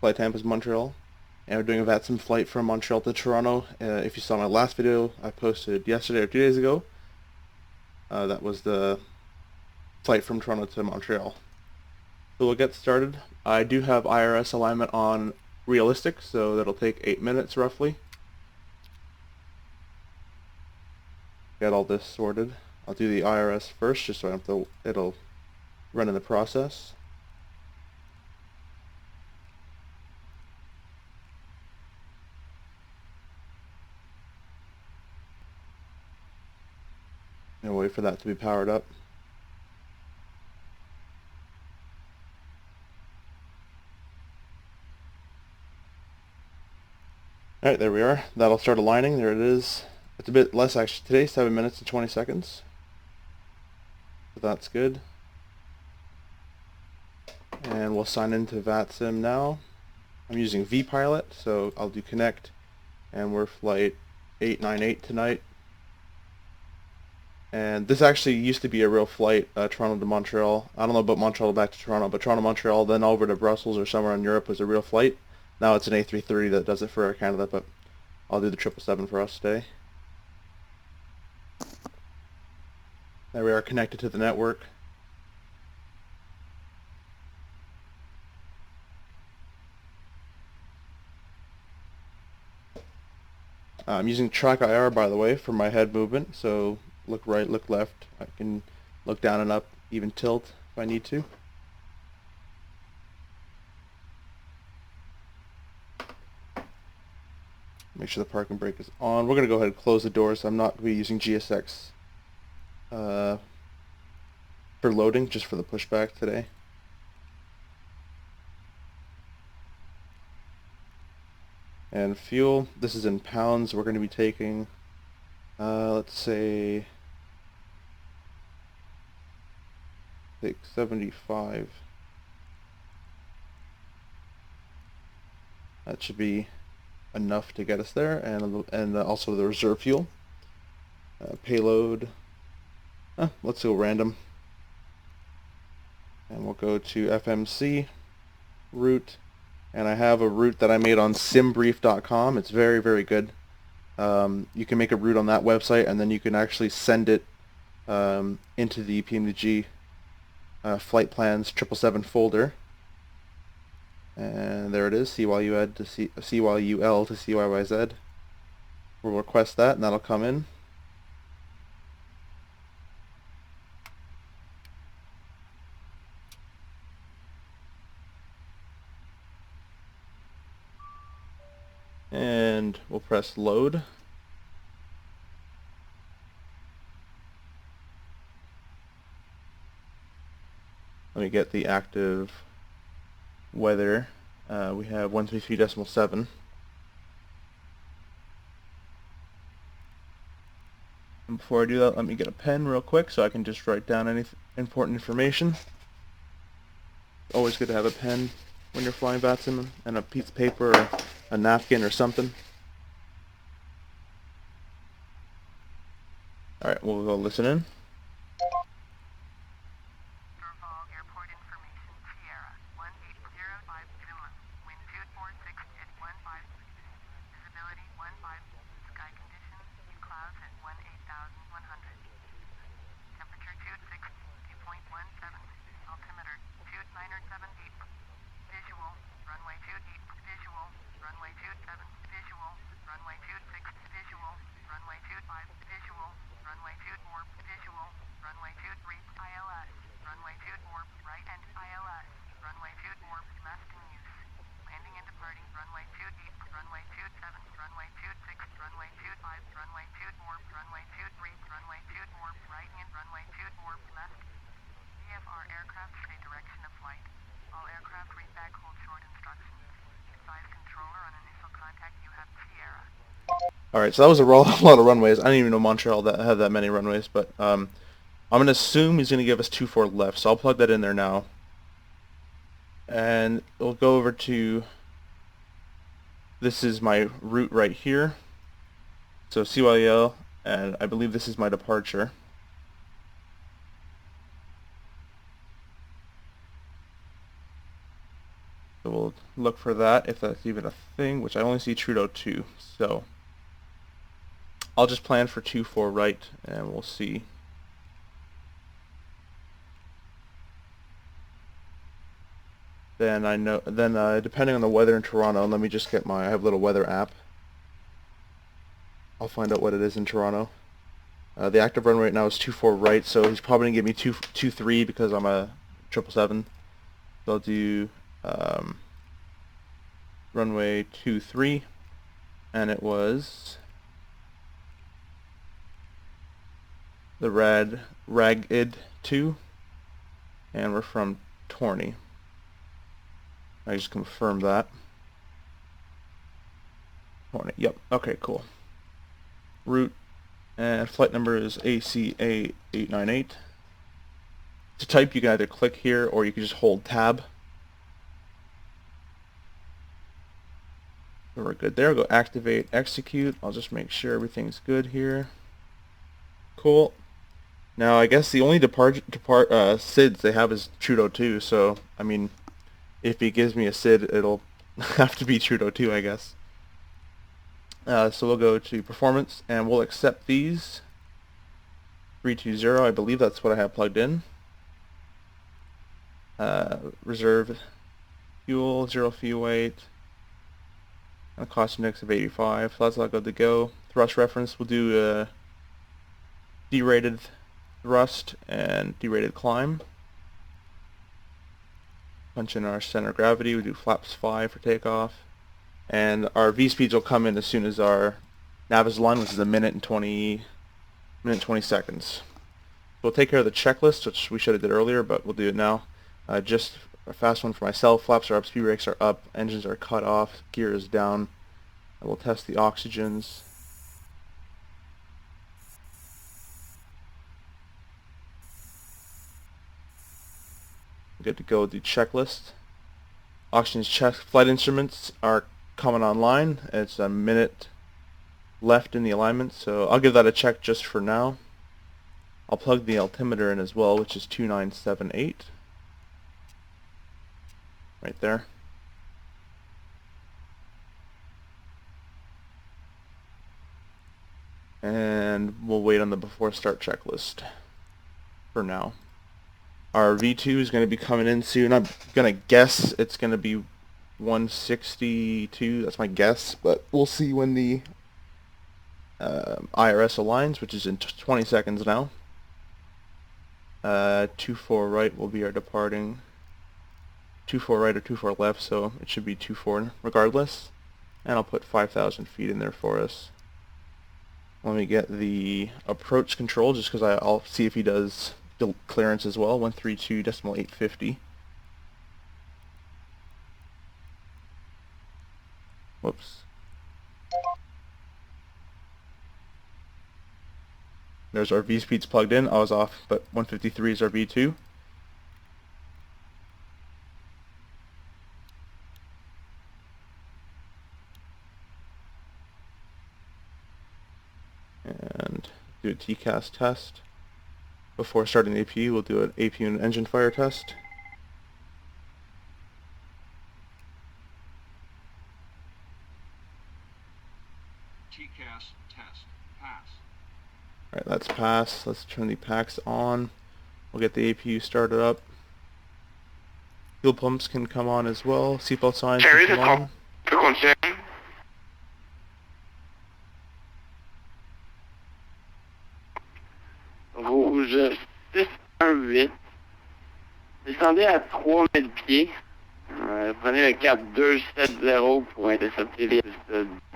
flight time is Montreal. And we're doing a VATSIM flight from Montreal to Toronto. If you saw my last video I posted yesterday or 2 days ago, that was the flight from Toronto to Montreal. So we'll get started. I do have IRS alignment on realistic, so that'll take 8 minutes roughly. Get all this sorted. I'll do the IRS first, just so I don't have to, it'll run in the process. And wait for that to be powered up. Alright, there we are. That'll start aligning. There it is. It's a bit less actually today, 7 minutes and 20 seconds. So that's good. And we'll sign into VATSIM now. I'm using vPilot, so I'll do connect. And we're flight 898 tonight. And this actually used to be a real flight, Toronto to Montreal. I don't know about Montreal back to Toronto, but Toronto, Montreal, then over to Brussels or somewhere in Europe was a real flight. Now it's an A330 that does it for Air Canada, but I'll do the 777 for us today. There we are, connected to the network. I'm using track IR, by the way, for my head movement, so look right, look left. I can look down and up, even tilt if I need to. Make sure the parking brake is on. We're going to go ahead and close the doors. I'm not going to be using GSX for loading, just for the pushback today. And fuel, this is in pounds. We're going to be taking, let's say, 675. That should be enough to get us there, and also the reserve fuel. Payload, let's go random. And we'll go to FMC, route. And I have a route that I made on simbrief.com. It's very, very good. You can make a route on that website, and then you can actually send it into the PMDG flight plans 777 folder. And there it is, CYUL to CYYZ. We'll request that, and that'll come in. And we'll press load. Let me get the active weather. We have 133.7. And before I do that, let me get a pen real quick so I can just write down any important information. Always good to have a pen when you're flying VATSIM, and a piece of paper or a napkin or something. Alright, we'll go listen in. Airport information, Sierra 1805 Finland, wind 246 at 15, visibility 15, sky conditions, clouds at 18,100, temperature 26, dew point 17, altimeter 2978, visual, runway 28, visual, runway 27, visual, runway 26, visual, runway 25, visual, runway 24, visual, runway 23, ILS, runway 24, right and ILS, runway 24, left in use, landing and departing, runway 28, runway 27, runway 26, runway 25, runway 24, runway 23, runway 24, right and runway 24, left. VFR aircraft say direction of flight. All aircraft read back hold short instructions. Advise controller on initial contact you have Sierra. Alright, so that was a lot of runways. I didn't even know Montreal had that many runways, but I'm going to assume he's going to give us 24 left, so I'll plug that in there now. And we'll go over to, this is my route right here. So CYUL, and I believe this is my departure. So will look for that, if that's even a thing, which I only see Trudeau 2, so I'll just plan for 2-4 right, and we'll see. Then depending on the weather in Toronto, let me just get I have a little weather app. I'll find out what it is in Toronto. The active run right now is 2-4 right, so he's probably gonna give me 2-3 because I'm a 777. So I'll do runway 23, and it was the Ragged 2, and we're from Torney. I just confirmed that. Torney, yep, okay, cool. Route and flight number is ACA898. To type, you can either click here or you can just hold tab. So we're good there. Go activate, execute. I'll just make sure everything's good here. Cool. Now I guess the only SIDs they have is Trudeau 2, so I mean, if he gives me a SID, it'll have to be Trudeau 2, I guess. So we'll go to performance and we'll accept these. 320, I believe that's what I have plugged in. Reserve fuel, 0 fuel weight, and a cost index of 85. So that's all good to go. Thrust reference, we'll do a derated thrust and derated climb. Punch in our center of gravity, we do flaps 5 for takeoff. And our V-speeds will come in as soon as our nav is aligned, which is a minute and 20 seconds. We'll take care of the checklist, which we should have did earlier, but we'll do it now. Just a fast one for myself. Flaps are up, speed brakes are up, engines are cut off, gear is down. And we'll test the oxygens. Good to go with the checklist. Oxygen's check. Flight instruments are coming online. It's a minute left in the alignment, so I'll give that a check just for now. I'll plug the altimeter in as well, which is 2978. Right there. And we'll wait on the before start checklist for now. Our V2 is going to be coming in soon. I'm going to guess it's going to be 162. That's my guess, but we'll see when the IRS aligns, which is in 20 seconds now. 24 right will be our departing. 24 right or 24 left, so it should be 24 regardless. And I'll put 5,000 feet in there for us. Let me get the approach control just because I'll see if he does clearance as well. 132.850. Whoops. There's our V speeds plugged in. I was off, but 153 is our V2. And do a TCAS test. Before starting the APU, we'll do an APU and engine fire test. TCAS test. Pass. Alright, that's passed. Let's turn the packs on. We'll get the APU started up. Fuel pumps can come on as well. Seatbelt signs can come on. Rouge 618. Descendez à 3000 pieds. Prenez le cap 270 pour intercepter les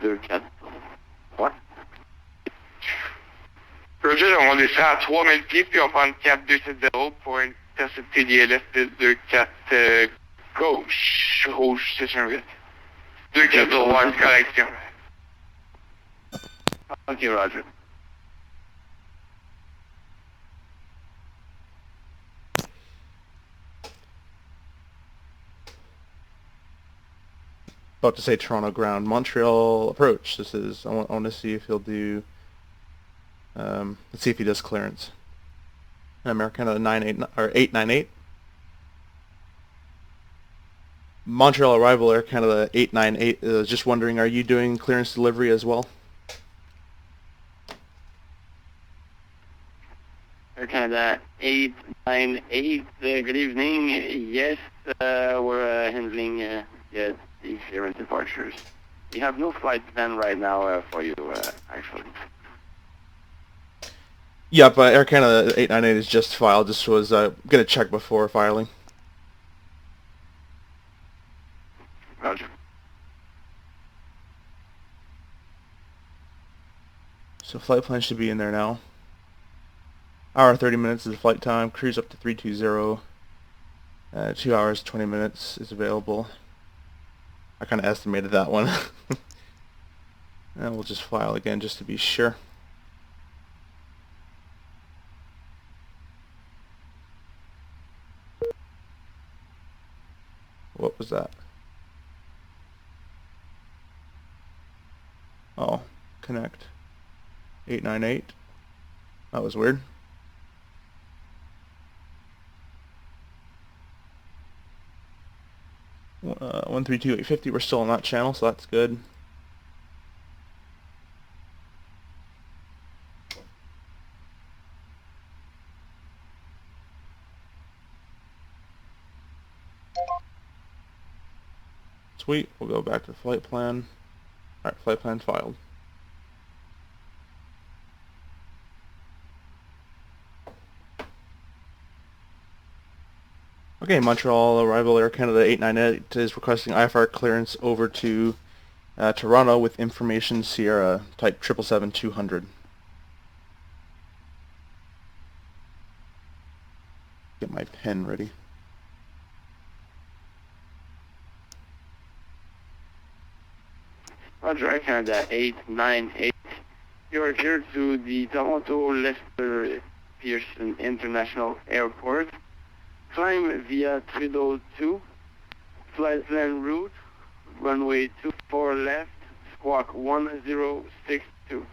243. Roger, on descend à 3000 pieds, puis on prend le cap 270 pour intercepter l'ILS de 24 gauche, rouge 618. 24 droite, correction. Ok, Roger. About to say Toronto ground, Montreal approach. This is, I want to see if he'll do, let's see if he does clearance. Americana 898. Montreal arrival Air Canada 898. Just wondering, are you doing clearance delivery as well? Air Canada 898, good evening. Yes, we're handling the clearance departures. We have no flight plan right now for you, actually. Yep, Air Canada 898 is just filed. Just was gonna check before filing. Roger. So flight plan should be in there now. Hour 30 minutes is the flight time. Cruise up to 320. 2 hours 20 minutes is available. I kind of estimated that one. And we'll just file again just to be sure. What was that? Oh, connect. 898. That was weird. 132.850. We're still on that channel, so that's good. Sweet. We'll go back to the flight plan. Alright, flight plan filed. Okay, Montreal arrival Air Canada 898 is requesting IFR clearance over to Toronto with information Sierra type 777-200. Get my pen ready. Roger, Air Canada 898. You're here to the Toronto Lester Pearson International Airport. Climb via 302. Flight plan route, runway 24 left, squawk 1062.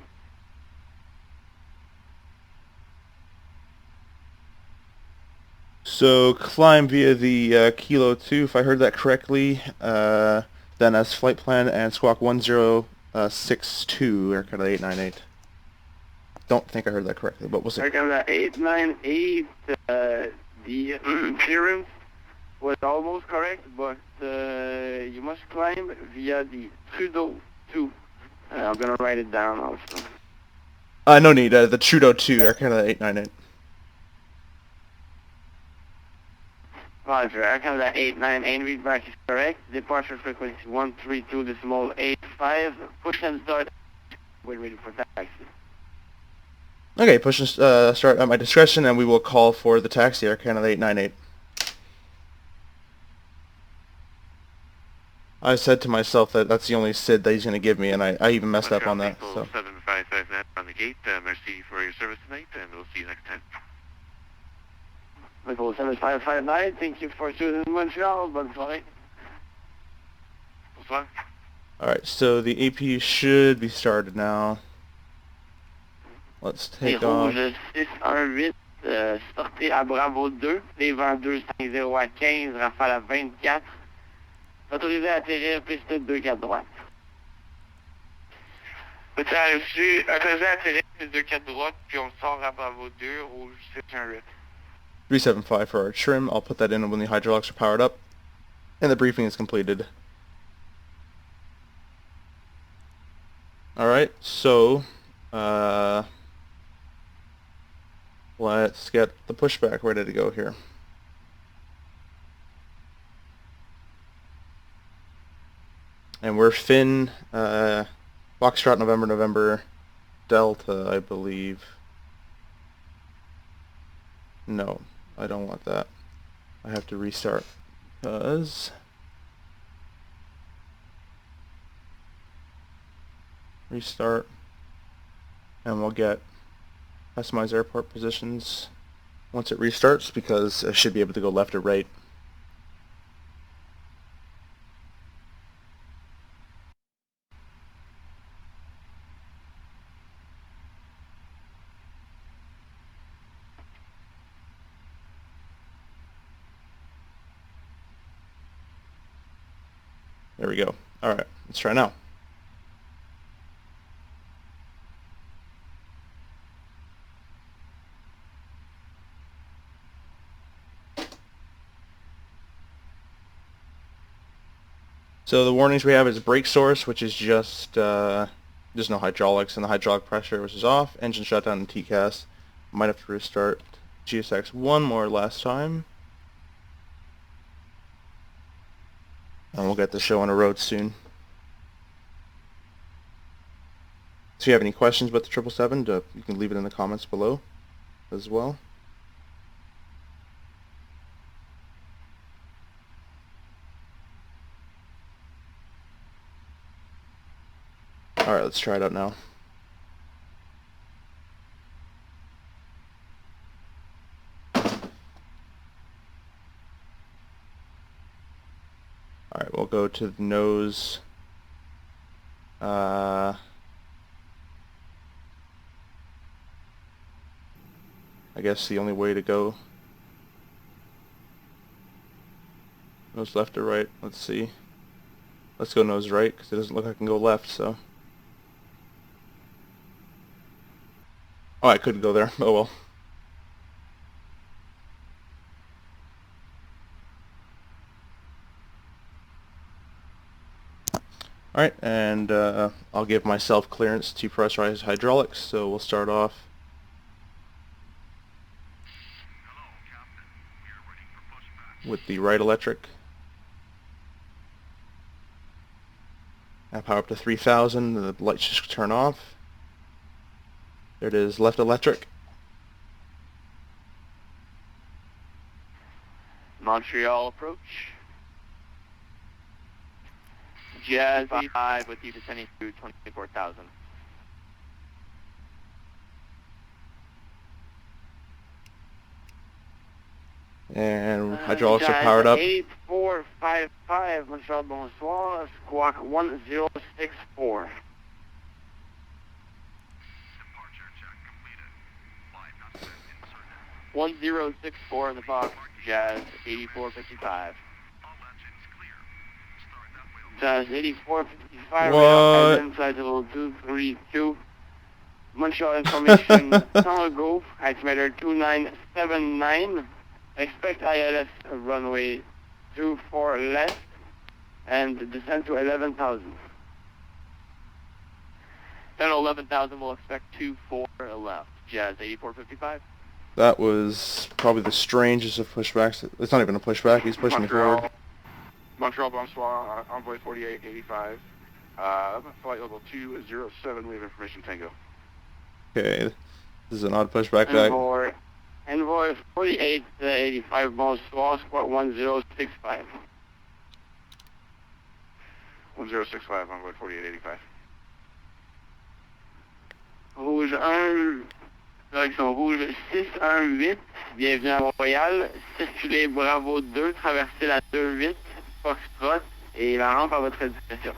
So climb via the Kilo 2, if I heard that correctly, then as flight plan and squawk 1062, Air Canada 898. Don't think I heard that correctly, but we'll see. Air Canada 898, the clearance was almost correct, but you must climb via the Trudeau 2. I'm going to write it down also. No need, the Trudeau 2, Air Canada 898. Roger, Air Canada 898, readback is correct. Departure frequency 132.85. Push and start. We're ready for taxi. Okay, push and start at my discretion, and we will call for the taxi, Air Canada 898. I said to myself that that's the only SID that he's going to give me, and I even messed up on that. So. 7559 on the gate. Merci for your service tonight, and we'll see you next time. Maple 7559, thank you for choosing Montreal. Bonne soirée. Bonsoir. Alright, so the AP should be started now. Let's take off. Rouge 618, sortez à Bravo 2, les vents 250 à 15, rafale à 24. Autorisé à atterrir, piste 24 droite. Autorisé à atterrir, piste 24 droite, puis on sort à Bravo 2, rouge 618. 375 for our trim. I'll put that in when the hydraulics are powered up and the briefing is completed. Alright, so let's get the pushback ready to go here. And we're Finn, Foxtrot, November, Delta, I believe. No, I don't want that. I have to restart because restart, and we'll get customize airport positions once it restarts, because I should be able to go left or right. There we go. Alright, let's try now. So the warnings we have is brake source, which is just, there's no hydraulics, and the hydraulic pressure, which is off, engine shutdown, and TCAS. Might have to restart GSX one more last time. And we'll get the show on the road soon. So if you have any questions about the 777, you can leave it in the comments below as well. Alright, let's try it out now. Alright, we'll go to the nose. I guess the only way to go. Nose left or right? Let's see. Let's go nose right, because it doesn't look like I can go left, so. Oh, I couldn't go there. Oh well. Alright, and I'll give myself clearance to pressurize hydraulics, so we'll start off. With the right electric. I power up to 3000, the lights just turn off. There it is, left electric. Montreal approach. Jazz 5 with you descending to 24,000. And hydraulics are powered up. 8455, Montreal, bonsoir, squawk 1064. Departure check completed. 5 knots inserted. 1064 in the box, Jazz 8455. All engines clear. Start that wheel. Jazz 8455, What? right inside level 232. Montreal information, Tango Go, altimeter 2979. Expect ILS runway 24 left and descend to 11,000. Then 11,000 will expect 24 left. Jazz 8455. That was probably the strangest of pushbacks. It's not even a pushback, he's pushing me forward. Montreal, bonsoir, Envoy 4885. Flight level 207, we have information Tango. Okay, this is an odd pushback back. Envoy 4885, bonsoir, squawk 1065. 1065, Envoy 4885. Rouge 1, direction rouge 618, bienvenue à Montréal, circulez Bravo 2, traversez la 28, Foxtrot, et la rampe à votre discrétion.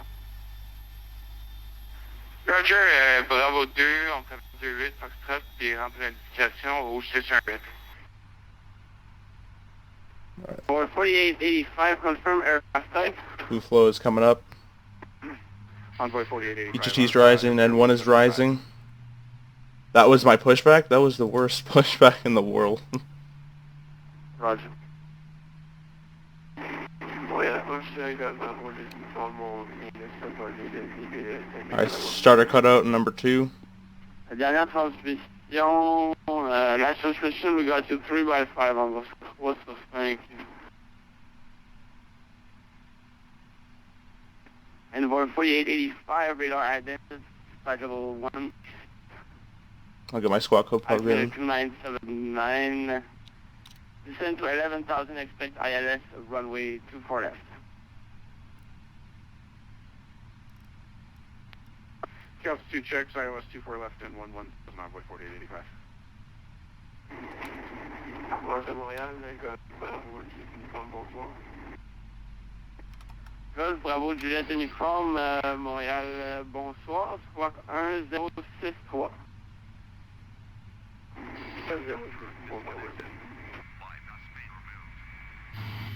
Roger, Bravo 2, on traverse 28, Foxtrot, puis rampe d'indication, rouge 618. For 4885, confirm aircraft type. Blue flow is coming up. Envoy 4885. EGT's rising, N1 is rising. That was my pushback? That was the worst pushback in the world. Roger. Alright, starter cutout number 2. La dernière transmission, la transmission we got to 3x5 on the what's the spank. Envoy 4885, radar identified level 1. I'll get my squawk code plugged Altimeter in. 2979. Descend to 11,000, expect ILS, runway 24 left. Altitude checks, IOS 24 left and 11, Envoy 4885. Golf, Bravo, Juliette Uniforme, Montréal, bonsoir, squawk 1063.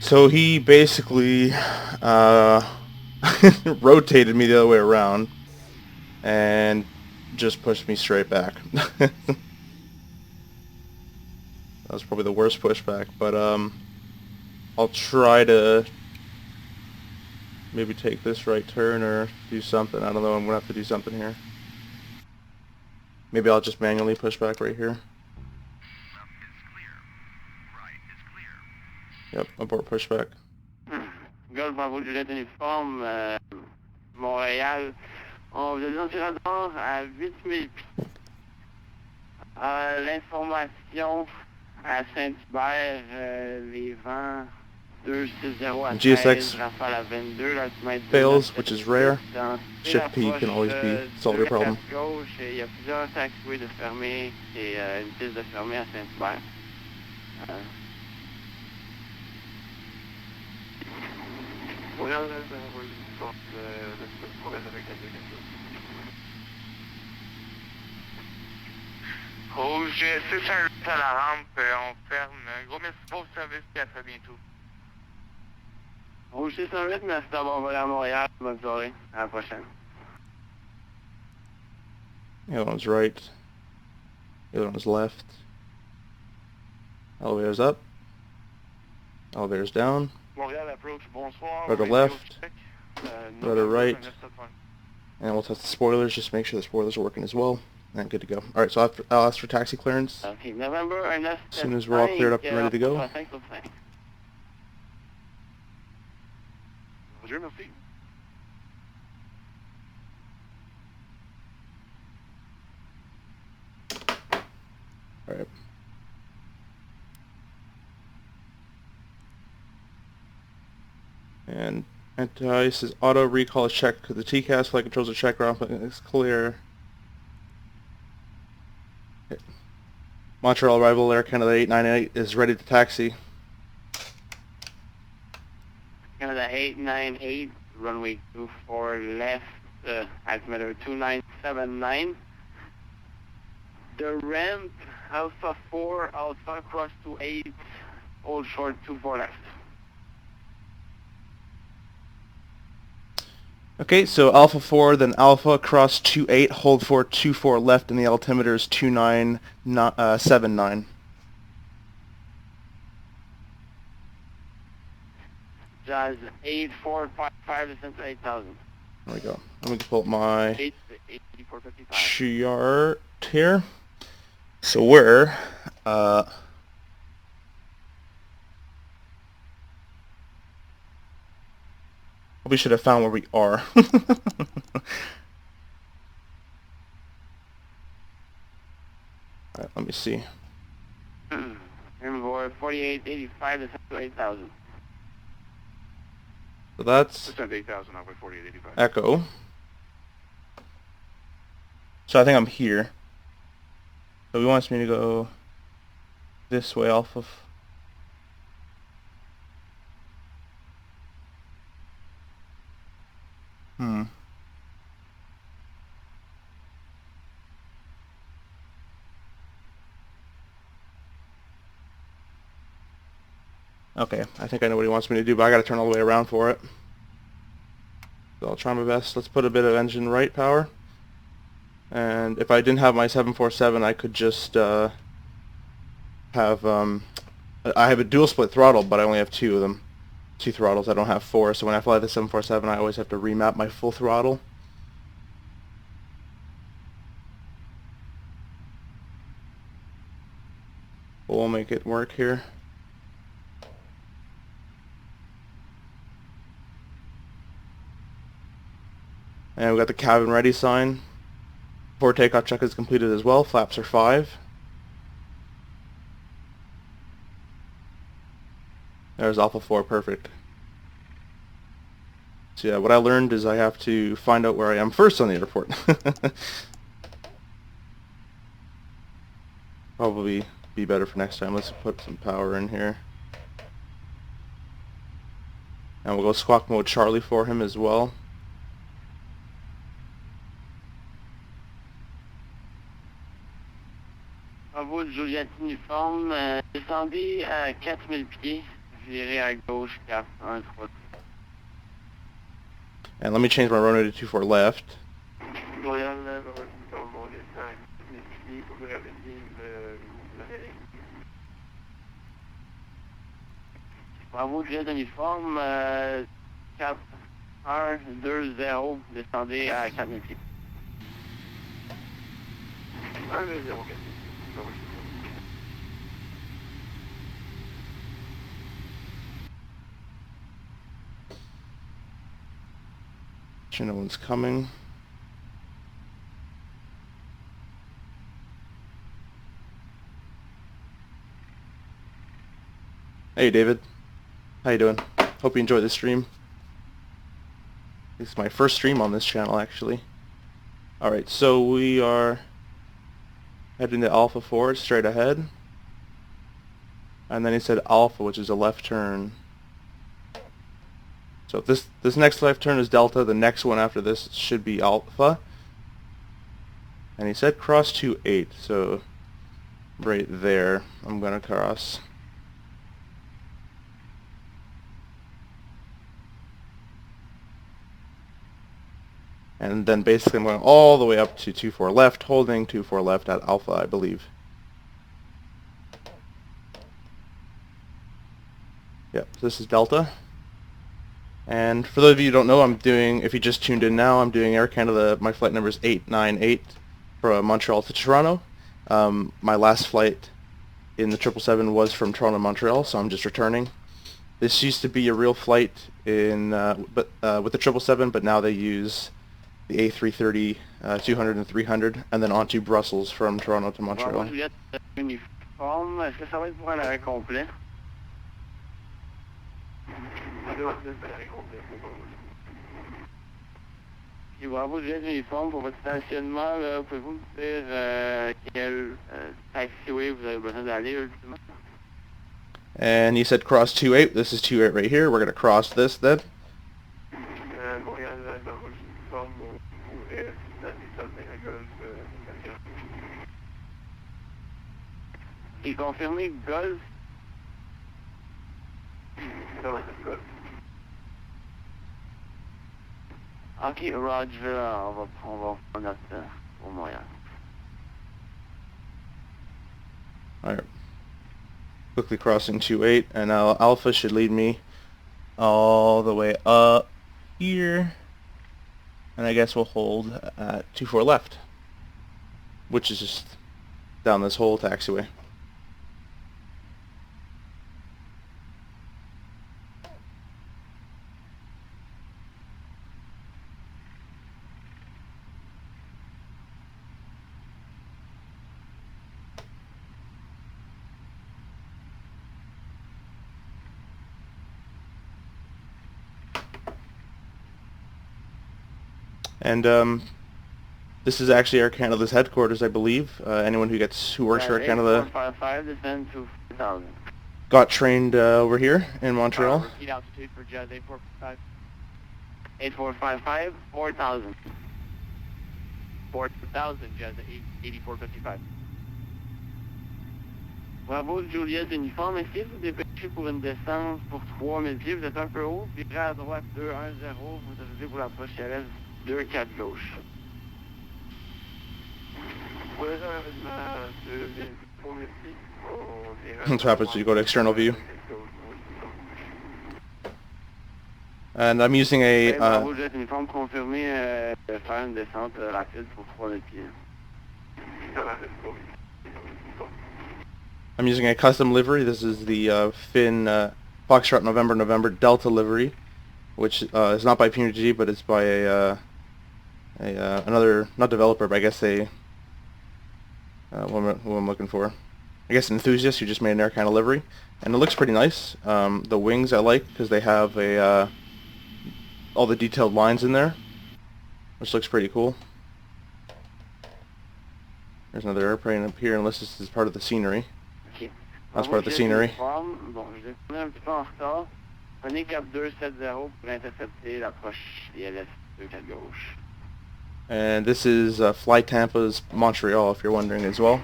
So he basically rotated me the other way around and just pushed me straight back. That was probably the worst pushback, but I'll try to maybe take this right turn or do something. I don't know, I'm gonna have to do something here. Maybe I'll just manually push back right here. Yep, abort pushback. Golf Bravo Juliette uniforme, Montréal. On vous a dit dans le radar à 8000 pieds. L'information à Saint-Hubert, les vents 260 à 13, GSX rafale à 22, l'altimètre fails, which is rare. Dans Shift P can always be solve your problem. Gauche, il y a plusieurs taxiways de fermés et une piste de fermés à Saint-Hubert. Rouge 618 à la rampe, on ferme. Gros merci pour le service et à très bientôt. Rouge 618, merci d'avoir volé à Montréal. Bonne soirée. À la prochaine. The other one's right. The other one's left. Elevator's up. Elevator's down. Montréal approach, bonsoir. Rudder radio left. check. Rudder right. 971. And we'll test the spoilers, just make sure the spoilers are working as well. And good to go. Alright, so I'll ask for taxi clearance. Okay, November, As soon as we're all cleared up and ready to go. Bonjour, merci. Alright. And anti-ice is auto recall is checked because the TCAS flight controls are checked, ground flight is clear. Okay. Montreal arrival Air Canada 898 is ready to taxi. Canada 898, runway 24 left, altimeter 2979. The ramp, Alpha 4, Alpha cross 28, hold short 24 left. Okay, so Alpha 4, then Alpha cross 28, hold for 24 left, and the altimeter is 2979. Jazz 8455 descent to 8000. There we go. Let me pull up my 8455. chart here. So we're we should have found where we are. Alright, let me see. Remember 4885 descent to 8000. So that's Descent 8,000 off by 4885. Echo. So I think I'm here. So he wants me to go this way off of... Okay, I think I know what he wants me to do, but I gotta turn all the way around for it. So I'll try my best. Let's put a bit of engine right power. And if I didn't have my 747, I could just have... I have a dual split throttle, but I only have two of them. Two throttles, I don't have four, so when I fly the 747, I always have to remap my full throttle. We'll make it work here. And we've got the cabin ready sign. Before takeoff check is completed as well. Flaps are 5. There's Alpha 4, perfect. So yeah, what I learned is I have to find out where I am first on the airport. Probably be better for next time. Let's put some power in here. And we'll go squawk mode Charlie for him as well. Bravo Juliette uniforme, descendez à 4000 pieds, virez à gauche, cap 1, 3. And let me change my runway to 24 left. Montréal, dans mon dessin, ici, pour revenir le... Bravo, jet uniforme, 4, 1, 2, 0, descendez à 4000 pieds. 1, 2, 0, 4. No one's coming. Hey David, how you doing? Hope you enjoyed this stream. This is my first stream on this channel actually. Alright, so we are heading to Alpha 4 straight ahead. And then he said Alpha, which is a left turn. So if this next left turn is Delta, the next one after this should be Alpha. And he said cross 28, so right there I'm gonna cross. And then basically I'm going all the way up to 24 left, holding 24 left at Alpha, I believe. Yep, so this is Delta. And for those of you who don't know, I'm doing, if you just tuned in now, I'm doing Air Canada. My flight number is 898 from Montreal to Toronto. My last flight in the 777 was from Toronto to Montreal, so I'm just returning. This used to be a real flight in, with the 777, but now they use the A330, 200 and 300, and then on to Brussels from Toronto to Montreal. Bravo, Juliette, uniforme, est-ce que ça va être pour un arrêt complet? Et bravo, Juliette, uniforme, pour votre stationnement, pouvez-vous me dire quel taxiway vous avez besoin d'aller ultimement? And he said cross 28. This is 28 right here. We're going to cross this then. Et confirmé Golf. Ok, Roger, on va prendre notre au Montréal. Alright. Quickly crossing 28, and now Alpha should lead me all the way up here. And I guess we'll hold at 24 left, which is just down this whole taxiway. And this is actually Air Canada's headquarters, I believe. Anyone who works for Air Canada got trained over here in Montreal. Repeat altitude for Jazz 8455. 8455, 4,000. 4,000, Jazz 8455. Bravo, Juliette, uniforme. Essayez de vous dépêcher pour une descente pour 3000 pieds. Vous êtes un peu haut. Virez à droite 210. Vous descendez pour l'approche CLS 24 gauche. What happens when you go to external view? And I'm using a Bravo, Juliette, uniforme confirmé. Faire une descente rapide pour 3000 pieds. I'm using a custom livery. This is the Finn Foxtrot November Delta livery, which is not by PMDG, but it's by another, not developer, but I guess what I'm looking for. I guess an enthusiast who just made an Air Canada livery, and it looks pretty nice. The wings I like because they have all the detailed lines in there, which looks pretty cool. There's another airplane up here, unless this is part of the scenery. That's part of the scenery. Bon, je vais tourner un petit peu en retard. Prenez cap 270 pour intercepter l'approche ILS 24 gauche. And this is Fly Tampa's Montreal, if you're wondering as well.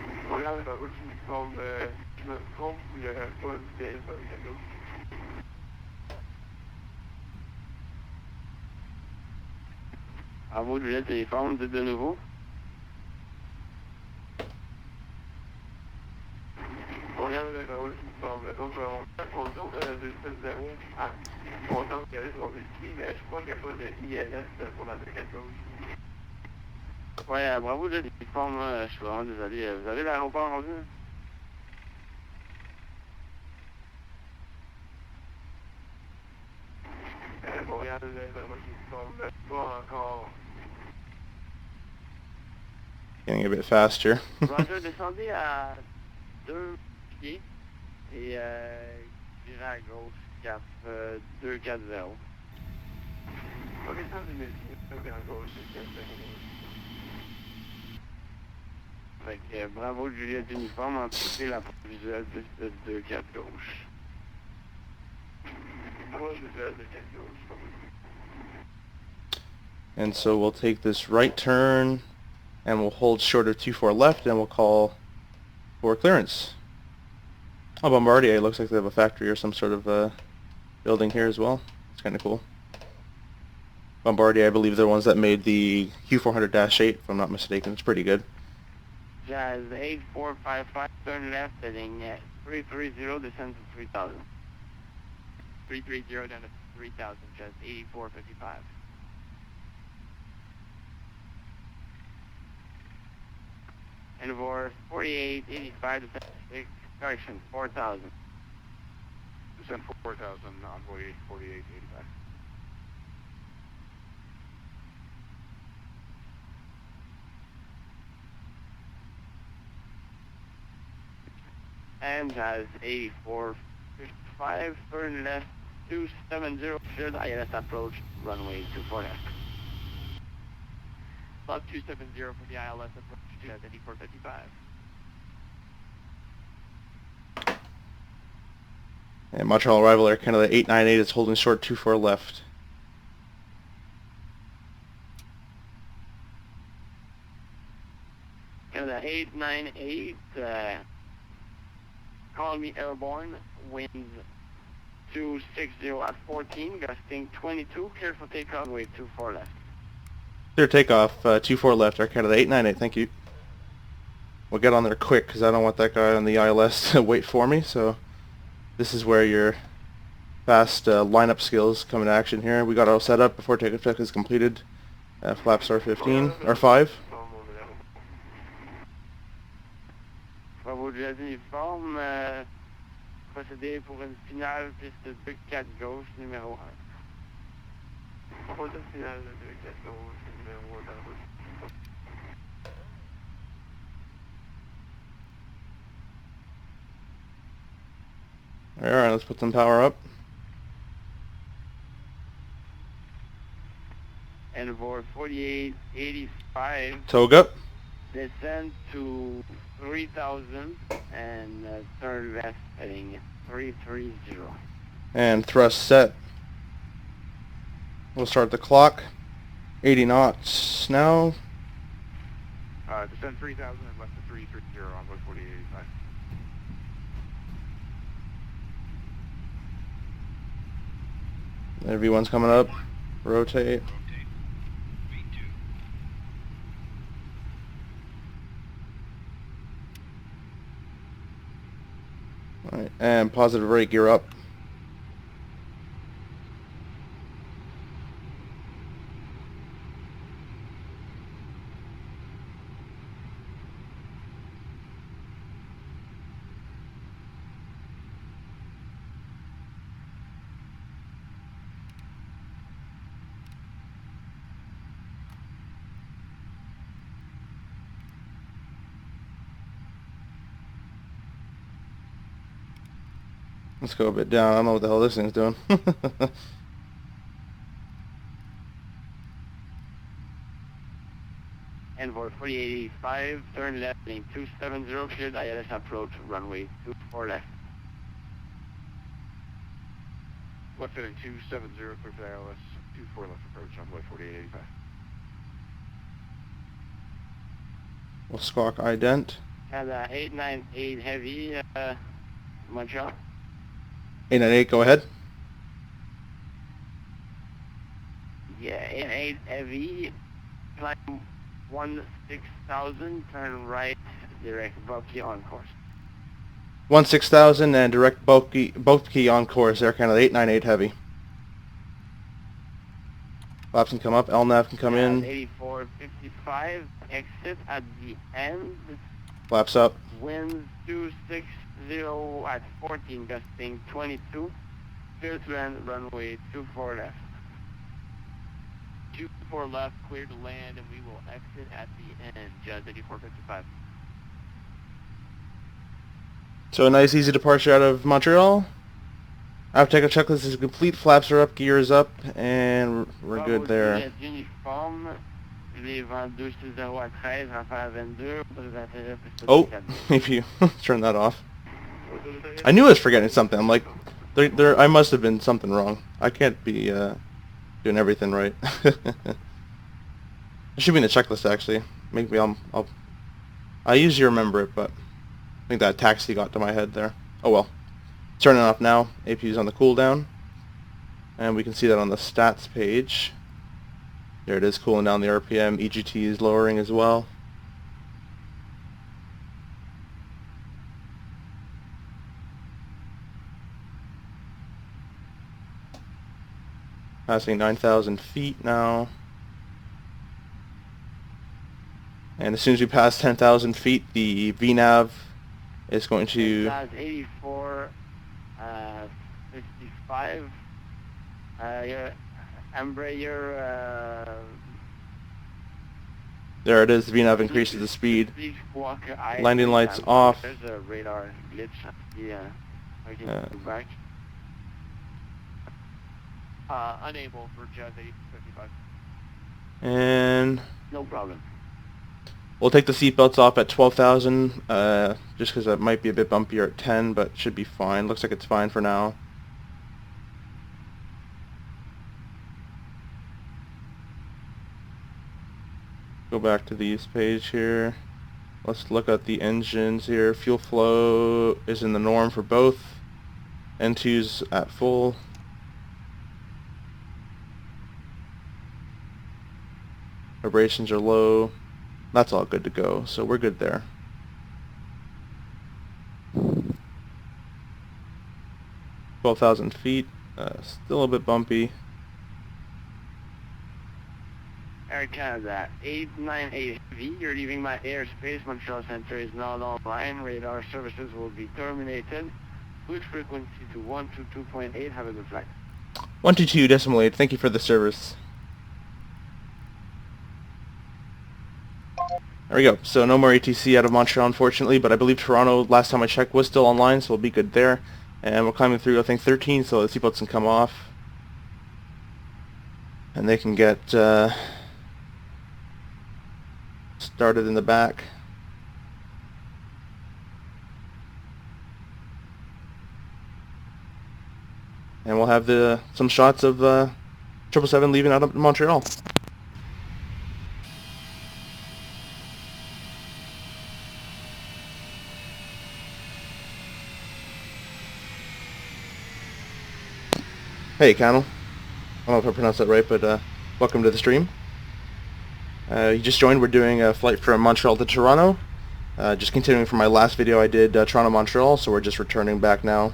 Bravo Juliette uniforme, dites de nouveau. Ouais, bravo Juliette uniforme, je suis vraiment désolé. Vous avez l'aéroport rendu? Getting a bit faster. Roger, descendez à 2 pieds et virez à gauche, cap 240. Fait que bravo Juliette uniforme, entrez la visuelle de 2-4 gauche. Bravo visuelle de 4 gauche. And so we'll take this right turn and we'll hold short of 2-4 left and we'll call for clearance. Oh, Bombardier, it looks like they have a factory or some sort of building here as well. It's kind of cool. Bombardier, I believe they're the ones that made the Q400-8, if I'm not mistaken. It's pretty good. Jazz 8455, turn left, heading 330, descend to 3000. 330 down to 3000, Jazz 8455. And for 4885, descend 6, correction, 4000. Descend 4,000, envoy 4885. And Jazz 8455, turn left, 270, should ILS approach, runway 24 left. About 270 for the ILS approach, Jazz 8455. And Montreal arrival Air Canada 898 is holding short 24 left. Canada 898, call me airborne, winds 260 at 14, gusting 22, clear for takeoff, runway 24 left. Clear takeoff, 24 left, Air Canada 898, thank you. We'll get on there quick because I don't want that guy on the ILS to wait for me, so this is where your fast lineup skills come into action here. We got it all set up before takeoff check is completed. Flaps are 15, or 5. Bravo Jet uniforme, procédé pour une finale piste 2-4 gauche, numéro 1. Pour une finale 2-4 gauche, numéro 1. Alright, let's put some power up. And for 4885, Toga. descend to 3000 and turn left heading 330. And thrust set. We'll start the clock. 80 knots now. Descend 3,000 and left to 330, envoy 4885. Everyone's coming up. Rotate. Alright, and positive rate gear up. Let's go a bit down. I don't know what the hell this thing's doing. And for 4885, turn left heading 270, cleared ILS approach, runway 24 left. Left heading 270, clear for the ILS, 24 left approach, envoy 4885. We'll squawk ident. And 898 heavy, Montreal. 898, go ahead. Yeah, 898 heavy, climb 16,000, turn right, direct bulky on course. 16,000 and direct bulky on course, Air Canada 898 heavy. Flaps can come up, LNAV can come in. 8455, exit at the end. Flaps up. Wind 260 at 14, gusting 22. Clear to land, runway 24 left. 24 left, clear to land, and we will exit at the end, Jazz 8455. So a nice easy departure out of Montreal. After take a checklist is complete, flaps are up, gear is up, and we're good there. Oh, if you turn that off. I knew I was forgetting something. I'm like, I must have been something wrong. I can't be doing everything right. It should be in the checklist actually. Maybe I usually remember it, but I think that taxi got to my head there. Oh well. Turning off now. APU's on the cooldown, and we can see that on the stats page. There it is, cooling down the RPM. EGT is lowering as well. Passing 9,000 feet now. And as soon as we pass 10,000 feet, the VNAV is going to... 84, 55. Your Embraer... There it is, the VNAV increases the speed. Landing lights off. There's a radar glitch. Yeah. I can go back. Unable for Jazz 855. And no problem. We'll take the seatbelts off at 12,000, just because that might be a bit bumpier at 10, but should be fine. Looks like it's fine for now. Go back to these page here. Let's look at the engines here. Fuel flow is in the norm for both. N2's at full. Vibrations are low. That's all good to go, so we're good there. $12,000 feet, still a bit bumpy. Air Canada 898V, you're leaving my airspace. Montreal Center is not online. Radar services will be terminated. Switch frequency to 122.8. Have a good flight. 122.8. Thank you for the service. There we go. So no more ATC out of Montreal, unfortunately, but I believe Toronto, last time I checked, was still online, so we'll be good there. And we're climbing through, I think, 13, so the seatbelts can come off. And they can get started in the back. And we'll have some shots of 777 leaving out of Montreal. Hey, Connell. I don't know if I pronounced that right, but welcome to the stream. You just joined. We're doing a flight from Montreal to Toronto. Just continuing from my last video, I did Toronto-Montreal, so we're just returning back now.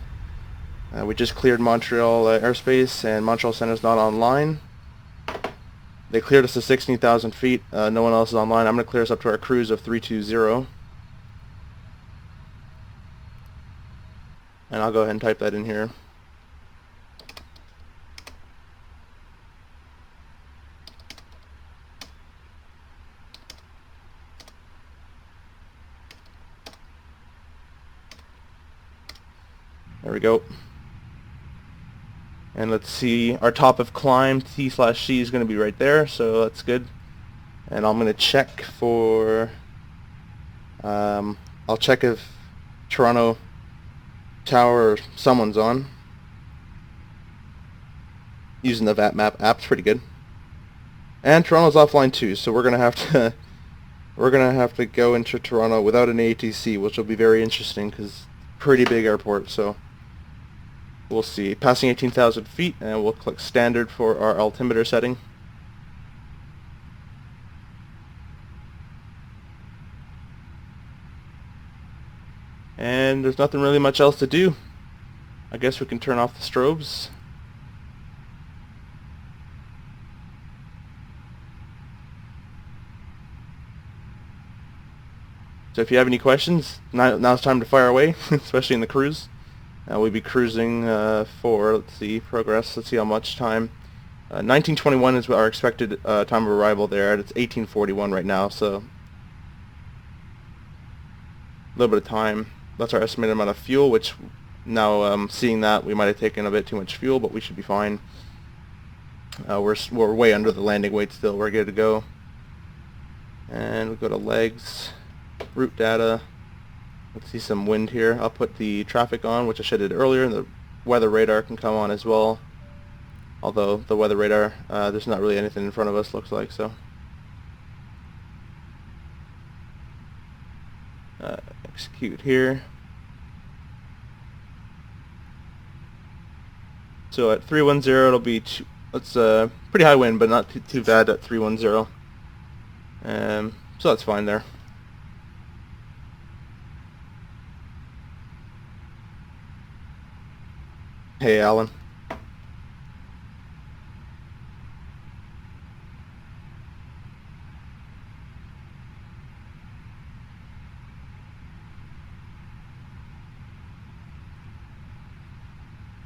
We just cleared Montreal airspace, and Montreal Center's not online. They cleared us to 16,000 feet. No one else is online. I'm going to clear us up to our cruise of 320. And I'll go ahead and type that in here. There we go. And let's see, our top of climb, T/C is going to be right there, so that's good. And I'm going to check for, I'll check if Toronto Tower or someone's on. Using the VAT map app, it's pretty good. And Toronto's offline too, so we're going to have to go into Toronto without an ATC, which will be very interesting because pretty big airport, so we'll see. Passing 18,000 feet, and we'll click standard for our altimeter setting. And there's nothing really much else to do. I guess we can turn off the strobes. So if you have any questions, now's time to fire away, especially in the cruise. We'll be cruising for, let's see, progress, let's see how much time. 1921 is our expected time of arrival there, and it's 1841 right now, so a little bit of time. That's our estimated amount of fuel, which now seeing that, we might have taken a bit too much fuel, but we should be fine. We're way under the landing weight still. We're good to go. And we'll go to legs, route data. Let's see some wind here. I'll put the traffic on, which I should have did earlier, and the weather radar can come on as well. Although the weather radar, there's not really anything in front of us, looks like, so. Execute here. So at 310, it'll be it's pretty high wind, but not too bad at 310. So that's fine there. Hey, Alan.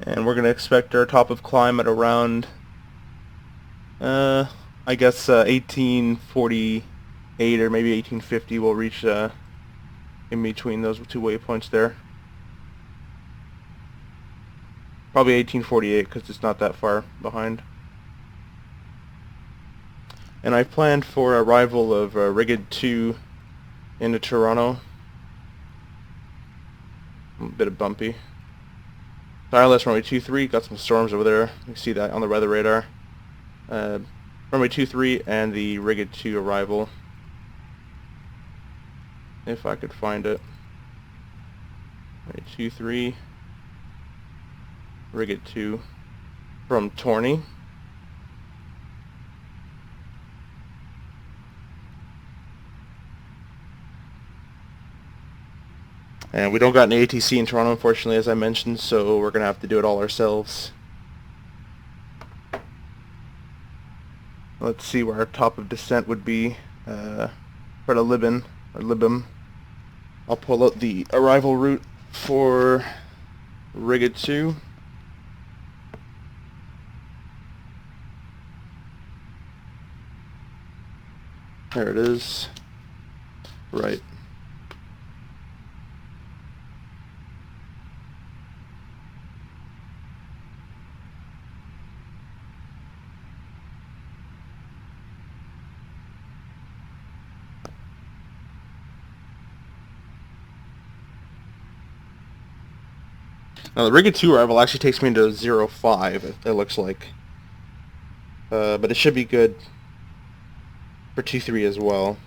And we're going to expect our top of climb at around, I guess 1848 or maybe 1850. We'll reach in between those two waypoints there. Probably 1848 because it's not that far behind. And I planned for arrival of Rigid 2 into Toronto. A bit of bumpy. Wireless runway 23, got some storms over there. You see that on the weather radar. Runway 23 and the Rigid 2 arrival. If I could find it. Runway 23, Rigid 2 from Torney. And we don't got any ATC in Toronto, unfortunately, as I mentioned, so we're going to have to do it all ourselves. Let's see where our top of descent would be for the Libum. I'll pull out the arrival route for Rigid 2. There it is. Right. Now the Rigid 2 arrival actually takes me into 05, it looks like. But it should be good for 2-3 as well.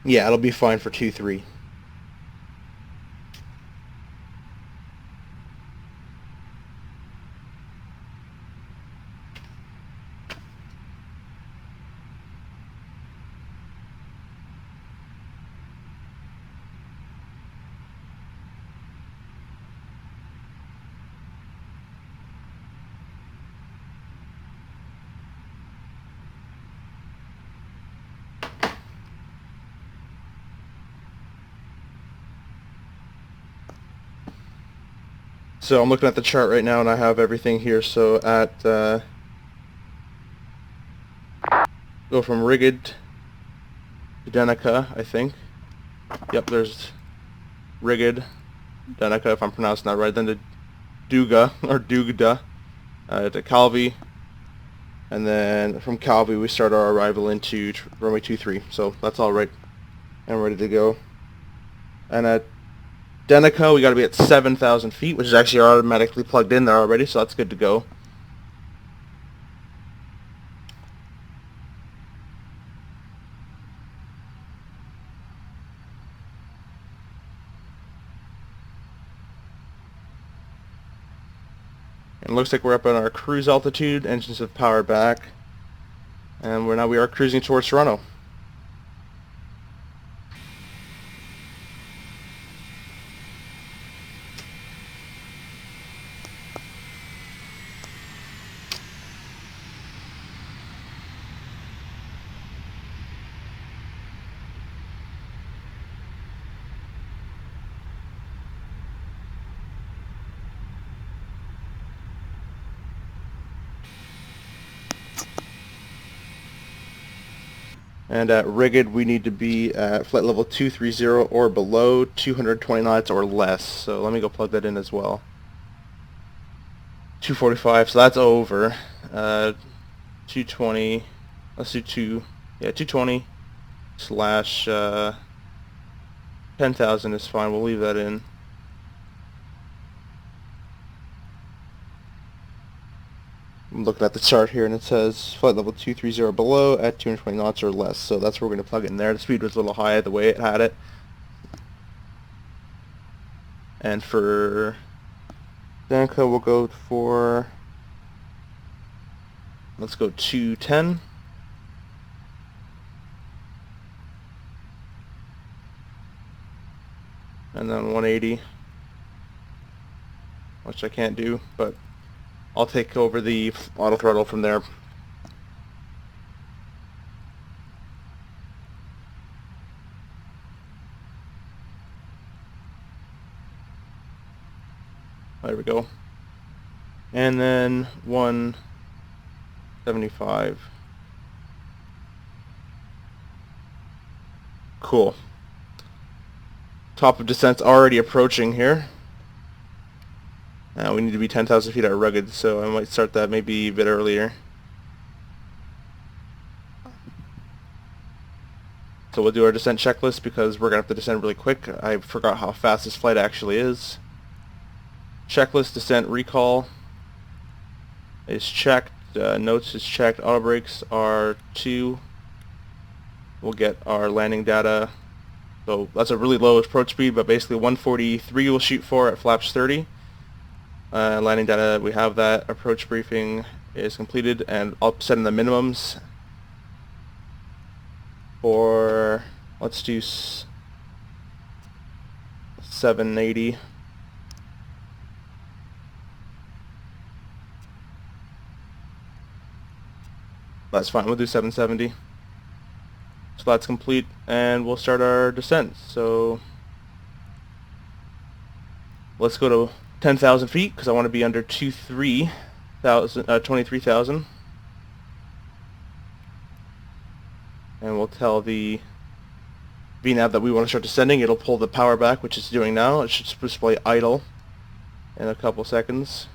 Yeah, it'll be fine for 2-3. So I'm looking at the chart right now and I have everything here. So at go from Rigid to Denica, I think. Yep, there's Rigid, Denica, if I'm pronouncing that right. Then to Duga or Dugda, to Calvi, and then from Calvi we start our arrival into runway 23. So that's all right and ready to go. And at Denica, we got to be at 7,000 feet, which is actually automatically plugged in there already, so that's good to go. And it looks like we're up on our cruise altitude. Engines have powered back, and we are cruising towards Toronto. And at rigged, we need to be at flight level 230 or below, 220 knots or less. So let me go plug that in as well. 245, so that's over. 220, let's do 220 slash 10,000 is fine. We'll leave that in. I'm looking at the chart here, and it says flight level 230 below at 220 knots or less. So that's where we're going to plug it in there. The speed was a little high the way it had it. And for Danica, we'll go for, let's go 210. And then 180, which I can't do, but I'll take over the auto throttle from there. There we go. And then 175. Cool. Top of descent's already approaching here. We need to be 10,000 feet at rugged, so I might start that maybe a bit earlier. So we'll do our descent checklist because we're going to have to descend really quick. I forgot how fast this flight actually is. Checklist, descent, recall is checked. Notes is checked. Auto brakes are 2. We'll get our landing data. So that's a really low approach speed, but basically 143 we'll shoot for at flaps 30. Landing data, we have that. Approach briefing is completed, and I'll set in the minimums for, let's do 780. That's fine, we'll do 770. So that's complete, and we'll start our descent. So let's go to 10,000 feet because I want to be under 23,000. And we'll tell the VNAV that we want to start descending. It'll pull the power back, which it's doing now. It should display idle in a couple seconds,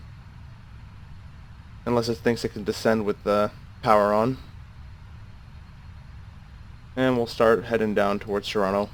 unless it thinks it can descend with the power on. And we'll start heading down towards Toronto.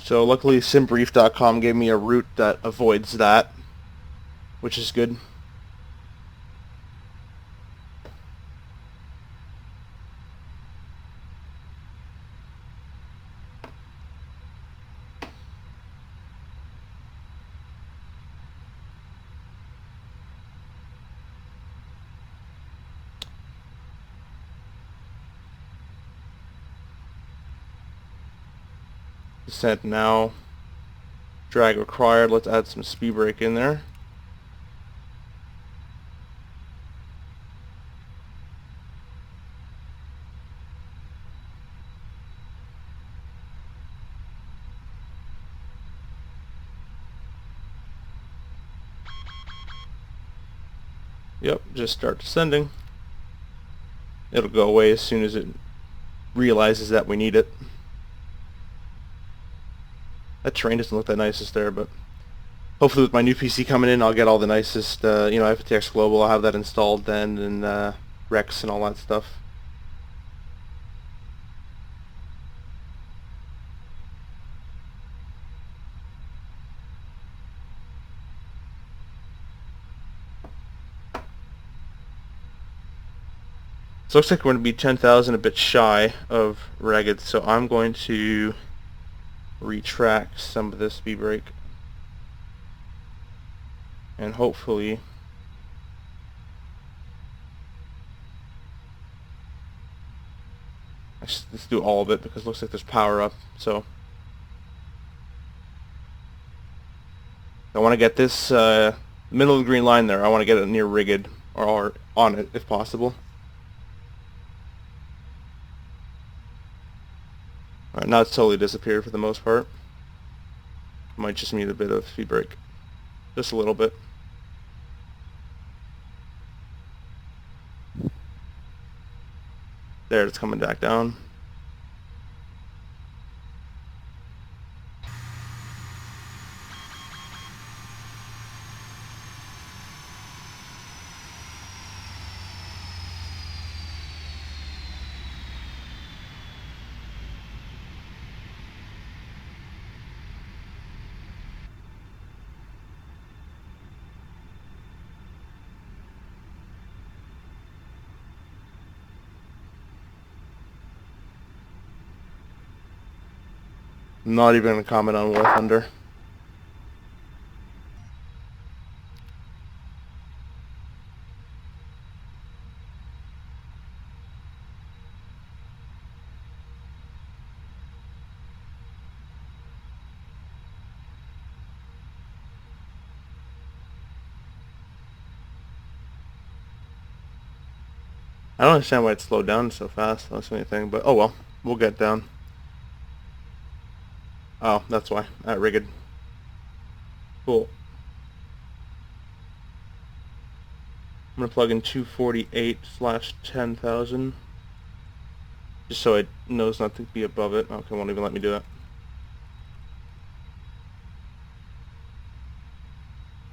So luckily simbrief.com gave me a route that avoids that, which is good. Descent now. Drag required. Let's add some speed brake in there. Yep, just start descending. It'll go away as soon as it realizes that we need it. That terrain doesn't look that nicest there, but hopefully with my new PC coming in, I'll get all the nicest, FTX Global, I'll have that installed then, and Rex and all that stuff. So it looks like we're going to be 10,000, a bit shy of ragged, so I'm going to retract some of this speed brake. And hopefully let's do all of it because it looks like there's power up. So I want to get this middle of the green line there. I want to get it near rigged or on it if possible. Alright, now it's totally disappeared for the most part. Might just need a bit of speed brake. Just a little bit. There, it's coming back down. I'm not even going to comment on War Thunder. I don't understand why it slowed down so fast. That's the only thing, but oh well, we'll get down. Oh, that's why. Rigged. Cool. I'm gonna plug in 248/10,000, just so it knows not to be above it. Okay, won't even let me do that.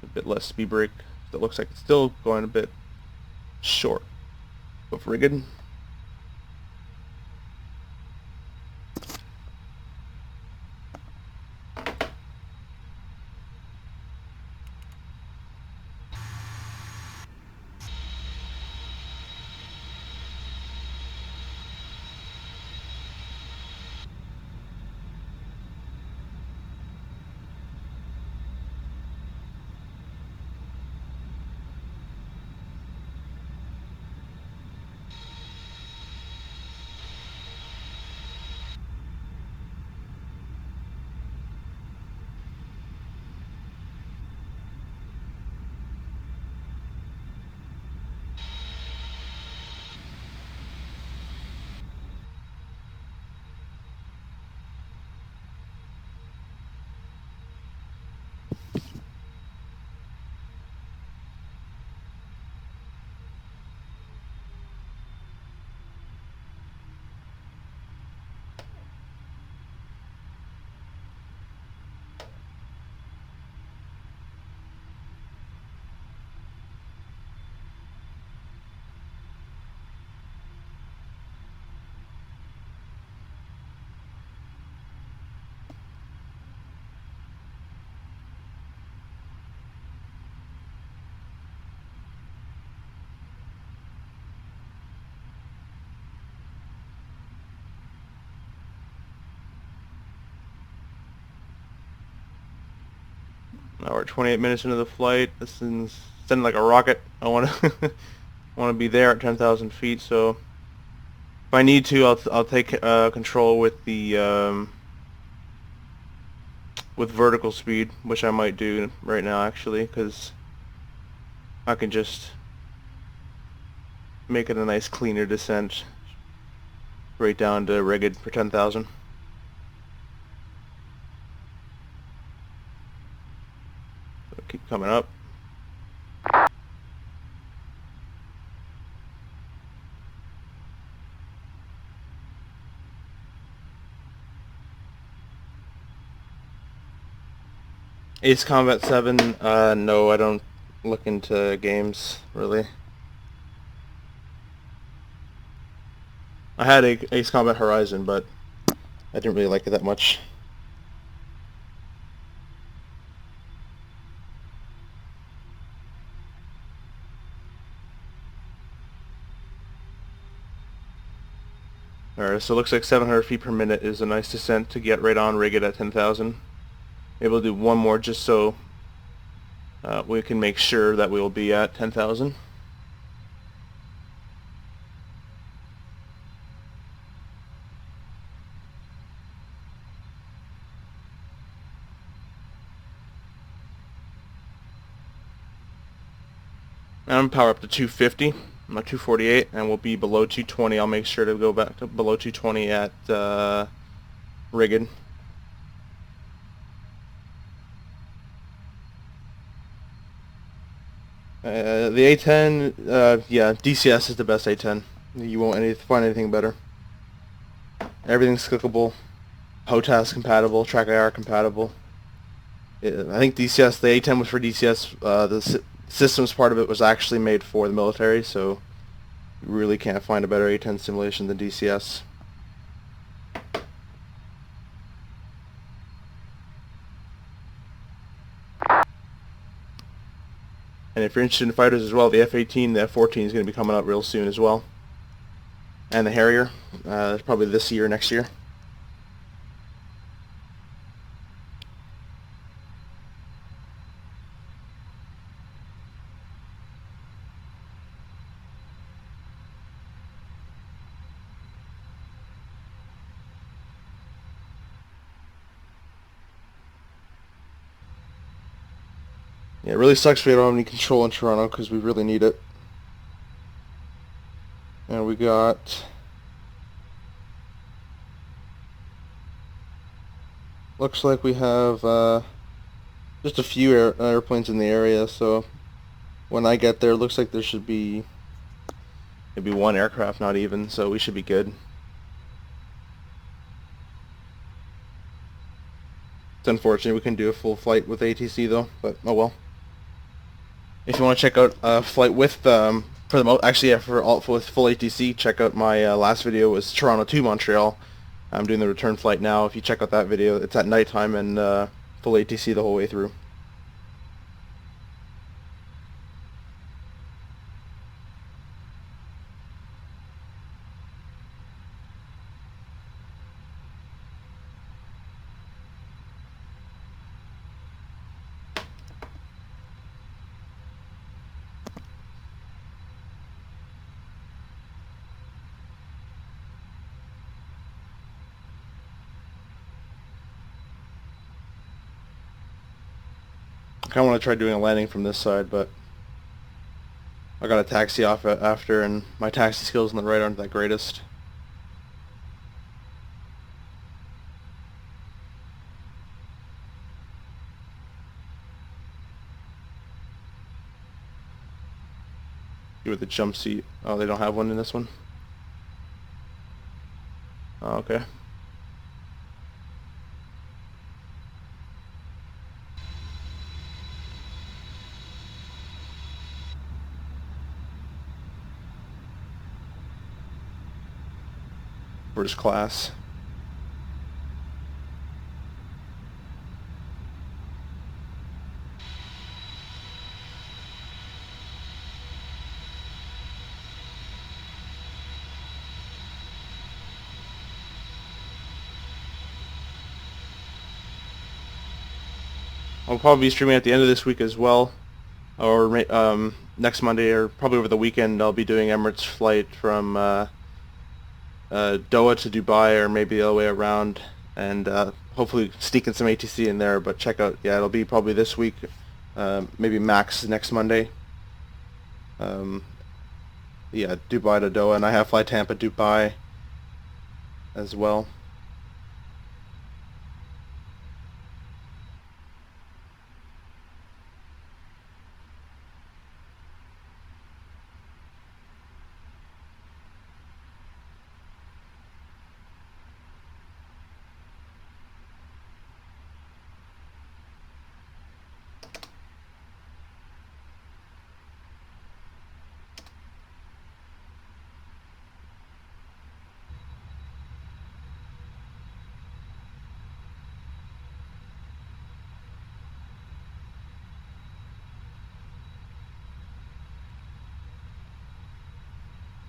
A bit less speed brake. It looks like it's still going a bit short of rigged. Now we're 28 minutes into the flight. This is sending like a rocket. I want to want to be there at 10,000 feet. So if I need to, I'll take control with the with vertical speed, which I might do right now actually, because I can just make it a nice cleaner descent right down to rigged for 10,000. Keep coming up. Ace Combat 7, no, I don't look into games, really. I had Ace Combat Horizon, but I didn't really like it that much. Alright, so it looks like 700 feet per minute is a nice descent to get right on, rig it at 10,000. Maybe we'll do one more just so we can make sure that we will be at 10,000. Now I'm power up to 250. I'm at 248, and we'll be below 220. I'll make sure to go back to below 220 at rigged. The A10, yeah, DCS is the best A10. You won't find anything better. Everything's clickable, HOTAS compatible, TrackIR compatible. I think DCS, the A10 was for DCS. The systems part of it was actually made for the military, so you really can't find a better A10 simulation than DCS. And if you're interested in fighters as well, the F-18, the F-14 is going to be coming out real soon as well. And the Harrier, probably this year, next year. Yeah, it really sucks we don't have any control in Toronto because we really need it. And we got... looks like we have just a few airplanes in the area, so when I get there, it looks like there should be maybe one aircraft, not even, so we should be good. It's unfortunate we couldn't do a full flight with ATC though, but oh well. If you want to check out a flight with for with full ATC, check out my last video. Was Toronto to Montreal. I'm doing the return flight now. If you check out that video, it's at nighttime and full ATC the whole way through. I kind of want to try doing a landing from this side, but I got a taxi off after, and my taxi skills on the right aren't that greatest. With the jump seat. Oh, they don't have one in this one? Oh, okay. First class. I'll probably be streaming at the end of this week as well, or next Monday, or probably over the weekend. I'll be doing Emirates flight from Doha to Dubai, or maybe the other way around, and hopefully sneaking some ATC in there. But check out, yeah, it'll be probably this week, maybe max next Monday. Yeah, Dubai to Doha, and I have flight Tampa Dubai as well.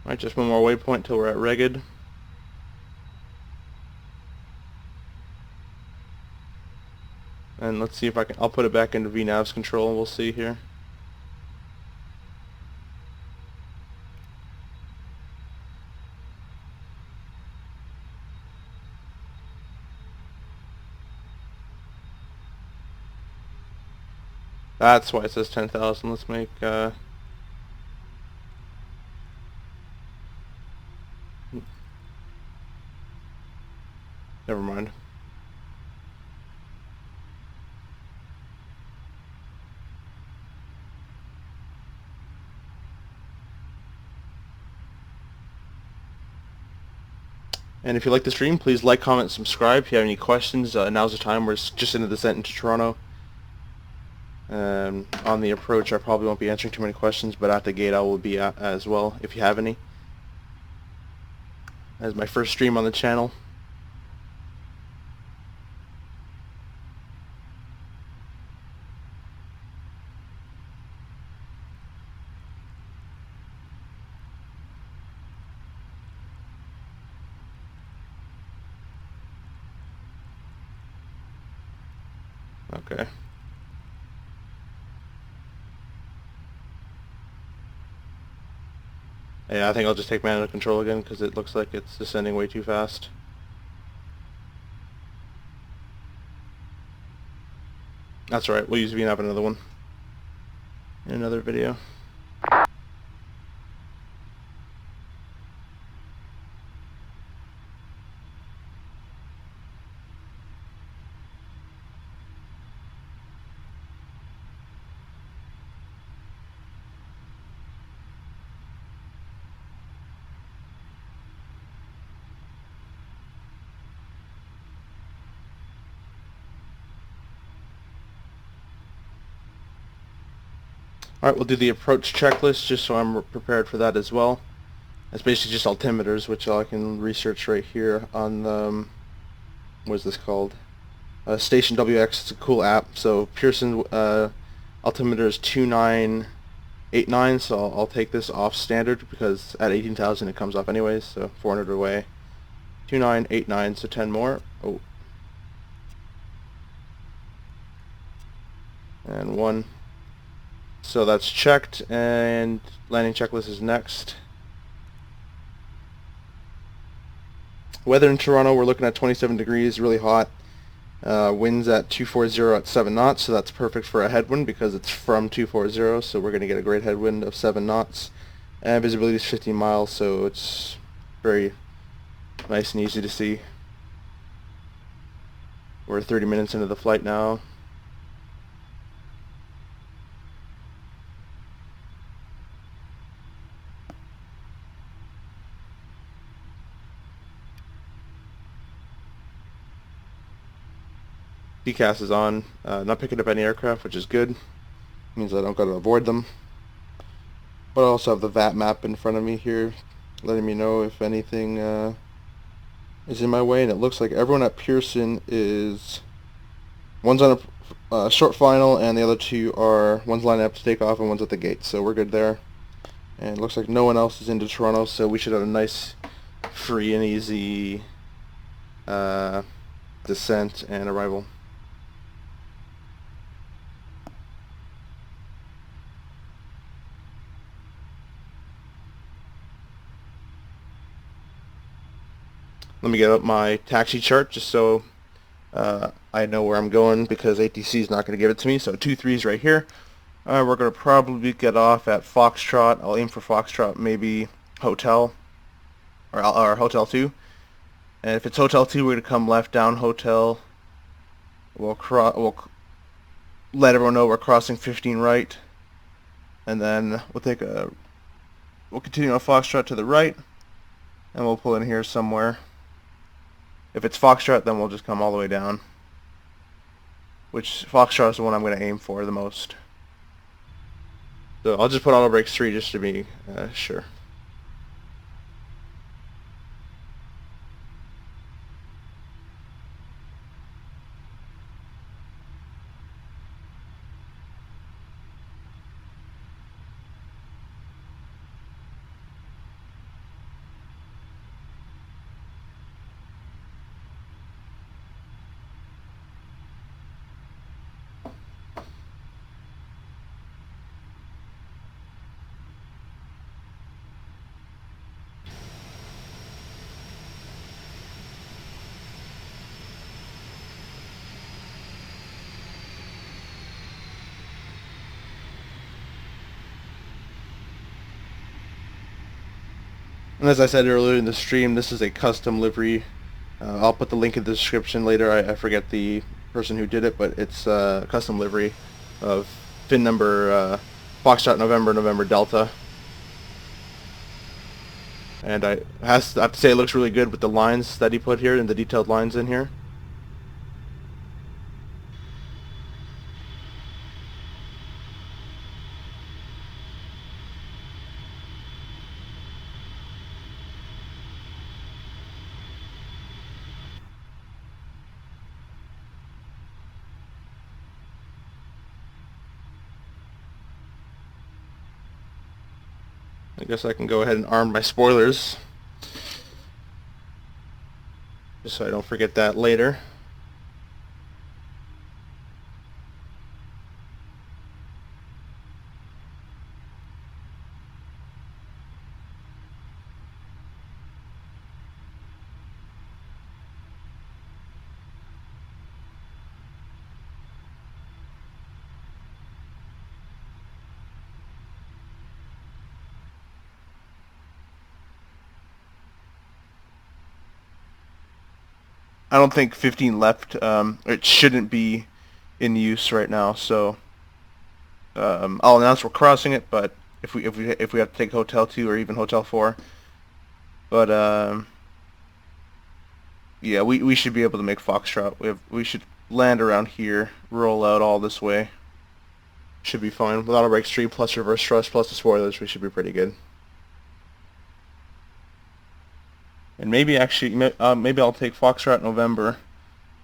Alright, just one more waypoint till we're at Ragged. And let's see if I'll put it back into VNav's control and we'll see here. That's why it says 10,000. Let's make never mind. And if you like the stream, please like, comment, subscribe. If you have any questions, now's the time. We're just in the descent into Toronto. On the approach, I probably won't be answering too many questions, but at the gate I will be as well, if you have any. As my first stream on the channel. Okay. Yeah, I think I'll just take manual control again because it looks like it's descending way too fast. That's alright, we'll use VNav in another one. In another video. Alright, we'll do the approach checklist just so I'm prepared for that as well. It's basically just altimeters, which I can research right here on the, what's this called? Station WX. It's a cool app. So Pearson altimeter is 2989, so I'll take this off standard because at 18,000 it comes off anyways, so 400 away. 2989, so 10 more. Oh. And 1. So that's checked, and landing checklist is next. Weather in Toronto, we're looking at 27 degrees, really hot. Winds at 240 at 7 knots, so that's perfect for a headwind because it's from 240, so we're going to get a great headwind of 7 knots. And visibility is 15 miles, so it's very nice and easy to see. We're 30 minutes into the flight now. DCAS is on, not picking up any aircraft, which is good. Means I don't got to avoid them. But I also have the VAT map in front of me here, letting me know if anything is in my way. And it looks like everyone at Pearson is, one's on a short final, and the other two are, one's lining up to take off and one's at the gate. So we're good there. And it looks like no one else is into Toronto, so we should have a nice, free and easy descent and arrival. Let me get up my taxi chart just so I know where I'm going because ATC is not going to give it to me. So 2-3 is right here. We're going to probably get off at Foxtrot. I'll aim for Foxtrot, maybe Hotel or Hotel 2. And if it's Hotel 2, we're going to come left down Hotel. We'll let everyone know we're crossing 15 right. And then we'll continue on Foxtrot to the right. And we'll pull in here somewhere. If it's Foxtrot, then we'll just come all the way down. Which Foxtrot is the one I'm going to aim for the most. So I'll just put auto brakes 3 just to be sure. And as I said earlier in the stream, this is a custom livery. I'll put the link in the description later. I forget the person who did it, but it's a custom livery of VIN number Foxtrot November November Delta. And I have to say it looks really good with the lines that he put here and the detailed lines in here. I guess I can go ahead and arm my spoilers, just so I don't forget that later. I don't think 15 left. It shouldn't be in use right now, so I'll announce we're crossing it. But if we have to take Hotel 2 or even Hotel 4, but yeah, we should be able to make Foxtrot. We should land around here, roll out all this way. Should be fine. With auto brake 3 plus reverse thrust plus the spoilers, we should be pretty good. And maybe actually, maybe I'll take Foxtrot November,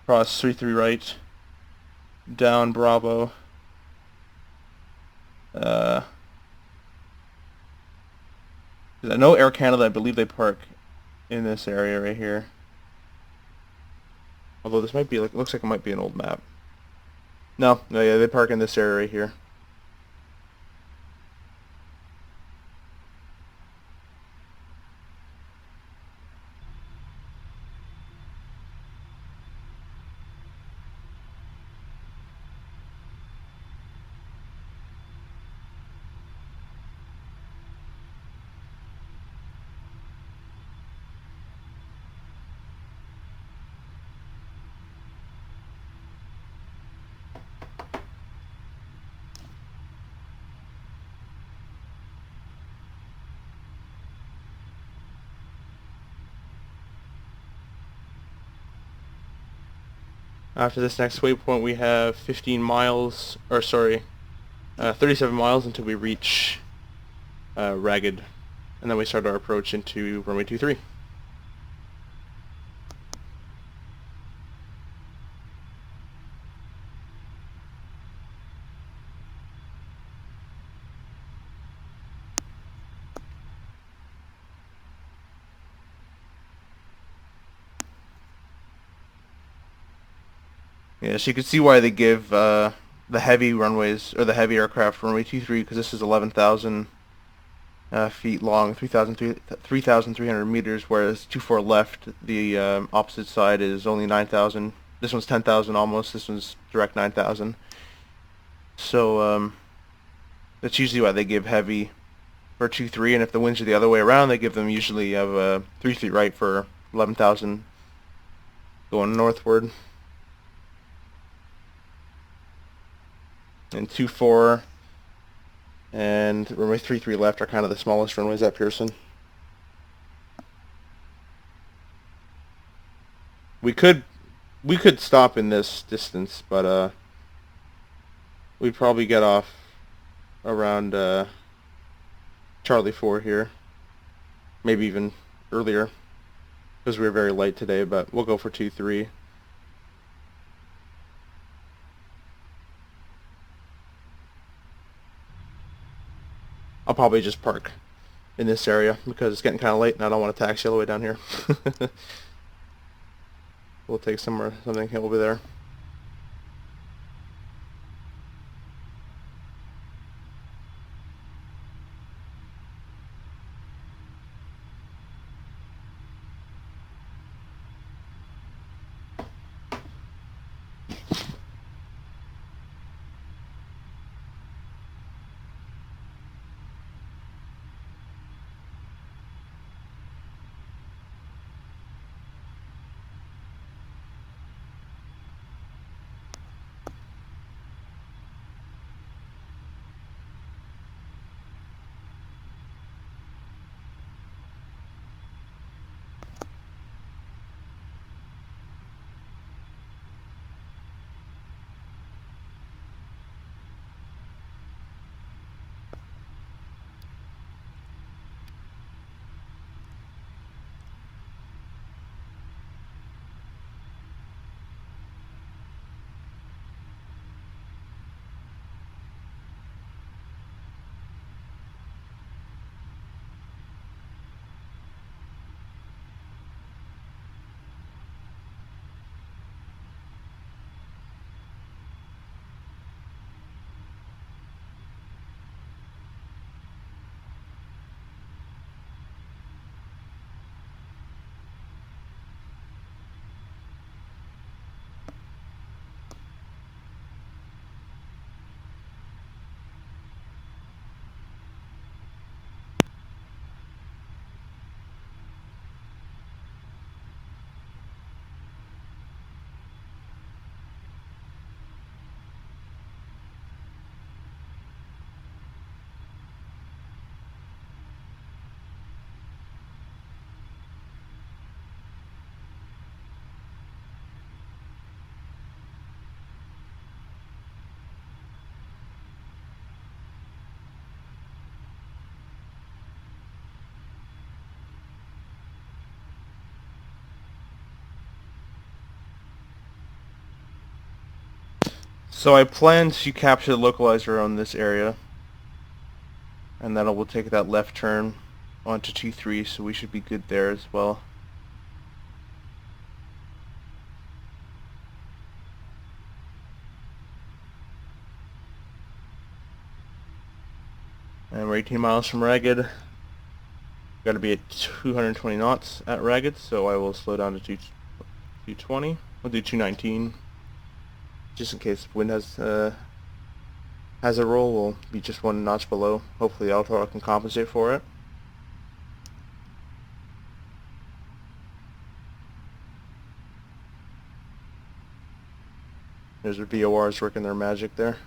cross 3-3 right, down Bravo. I know Air Canada, I believe they park in this area right here. Although this might be, like, looks like it might be an old map. No, yeah, they park in this area right here. After this next waypoint, we have 15 miles, or sorry, 37 miles until we reach Ragged, and then we start our approach into runway 23. Yeah, so you can see why they give the heavy runways, or the heavy aircraft runway 23, because this is 11,000 feet long, 3,300 meters, whereas 24 left, the opposite side is only 9,000. This one's 10,000 almost, this one's direct 9,000. So that's usually why they give heavy for 2-3, and if the winds are the other way around, they give them usually have a 3-3 right for 11,000 going northward. And 2-4 and runway 3-3 left are kind of the smallest runways at Pearson. We could stop in this distance, but we'd probably get off around Charlie 4 here, maybe even earlier, because we were very light today. But we'll go for 2-3. I'll probably just park in this area because it's getting kind of late and I don't want to taxi all the way down here. We'll take something over there. So I plan to capture the localizer on this area, and then we'll take that left turn onto 2-3, so we should be good there as well. And we're 18 miles from Ragged. Got to be at 220 knots at Ragged, so I will slow down to 220. We'll do 219, just in case the wind has a roll. We'll be just 1 notch below. Hopefully the auto can compensate for it. There's our VORs working their magic there.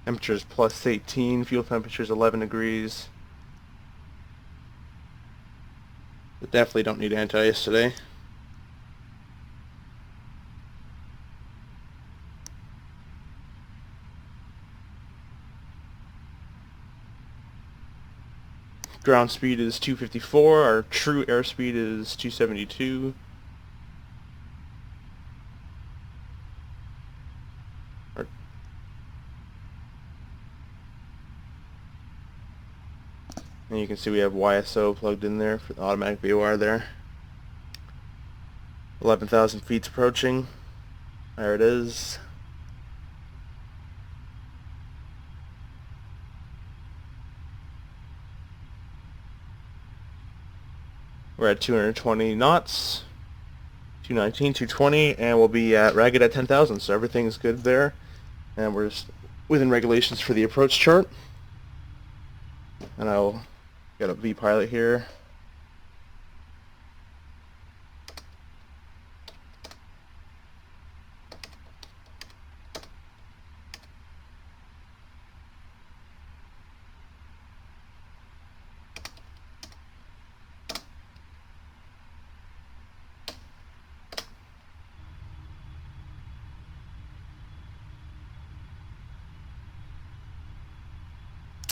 Temperature's plus 18, fuel temperature's 11 degrees. But definitely don't need anti-ice today. Ground speed is 254, our true airspeed is 272. And you can see we have YSO plugged in there for the automatic VOR there. 11,000 feet's approaching. There it is. We're at 220 knots. 219, 220, and we'll be at Ragged at 10,000, so everything's good there. And we're just within regulations for the approach chart. And I'll get a V-pilot here.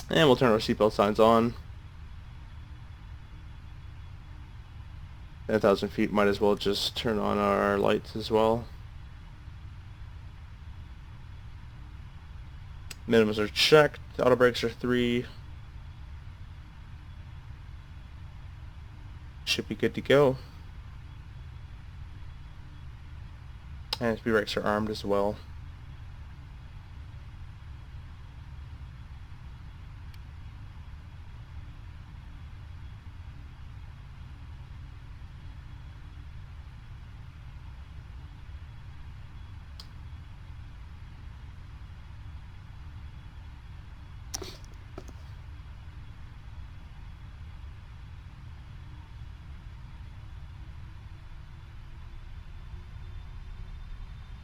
And we'll turn our seatbelt signs on. 10,000 feet, might as well just turn on our lights as well. Minimums are checked, auto brakes are 3. Should be good to go. And speed brakes are armed as well.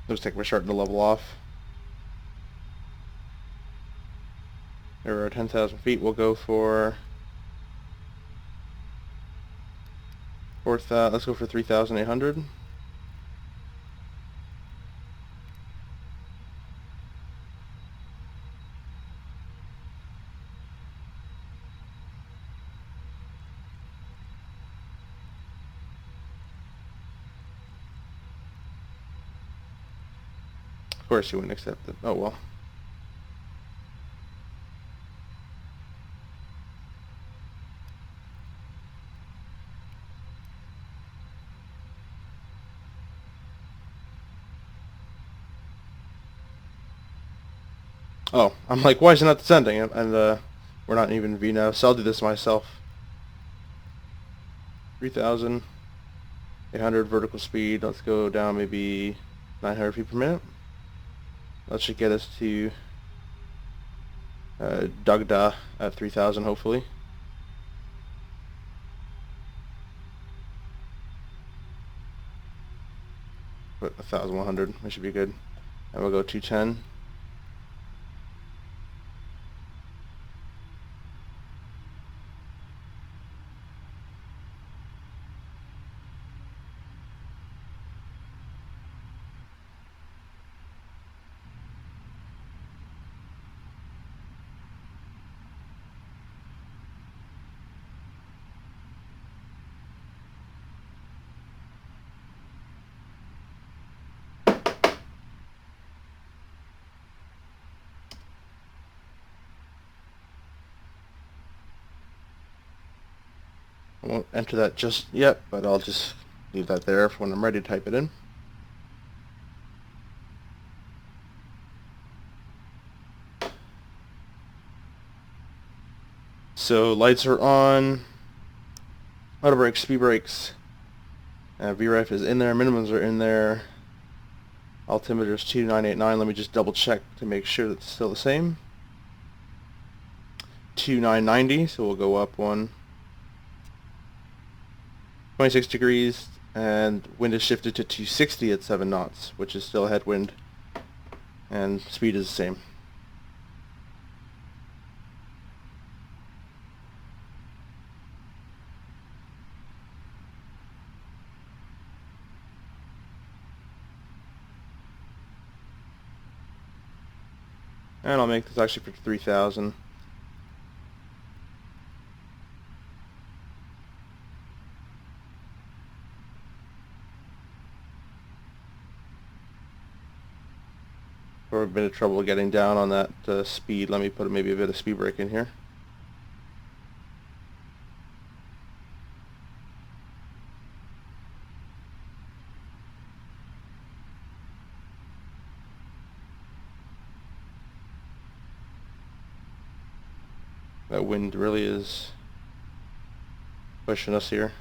Looks like we're starting to level off. There are 10,000 feet. We'll go for let's go for 3,800. Of course, you wouldn't accept it. Oh well. Oh, I'm like, why is it not descending? And we're not even V now, so I'll do this myself. 3,800 vertical speed. Let's go down maybe 900 feet per minute. That should get us to Dugda at 3,000 hopefully. Put 1,100, we should be good. And we'll go 210. I won't enter that just yet, but I'll just leave that there for when I'm ready to type it in. So lights are on, auto brakes, speed brakes, VREF is in there, minimums are in there, altimeter is 2989. Let me just double check to make sure that's still the same. 2990, so we'll go up one. 26 degrees, and wind is shifted to 260 at 7 knots, which is still a headwind, and speed is the same. And I'll make this actually for 3,000. For a bit of trouble getting down on that speed, let me put maybe a bit of speed brake in here. That wind really is pushing us here.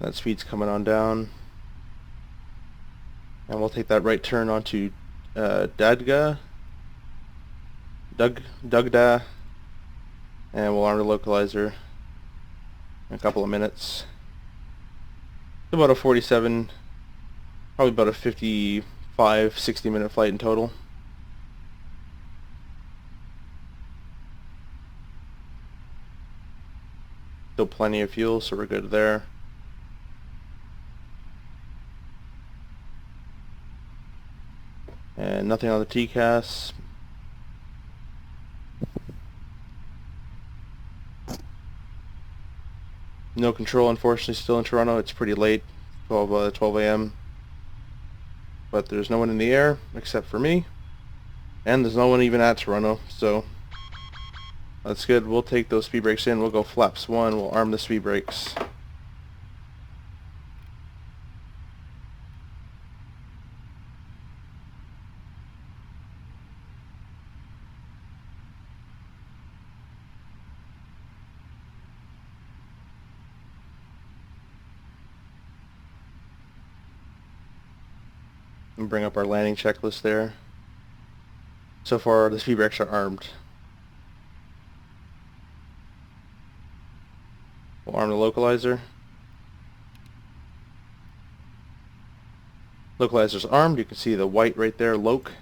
That speed's coming on down. And we'll take that right turn onto Dugda, and we'll arm the localizer in a couple of minutes. It's about a 47, probably about a 55, 60-minute flight in total. Still plenty of fuel, so we're good there. And nothing on the TCAS. No control, unfortunately, still in Toronto. It's pretty late, 12 a.m. But there's no one in the air except for me. And there's no one even at Toronto, so that's good. We'll take those speed brakes in. We'll go flaps 1. We'll arm the speed brakes. And bring up our landing checklist there. So far, the speed brakes are armed. We'll arm the localizer. Localizer's armed. You can see the white right there, loc.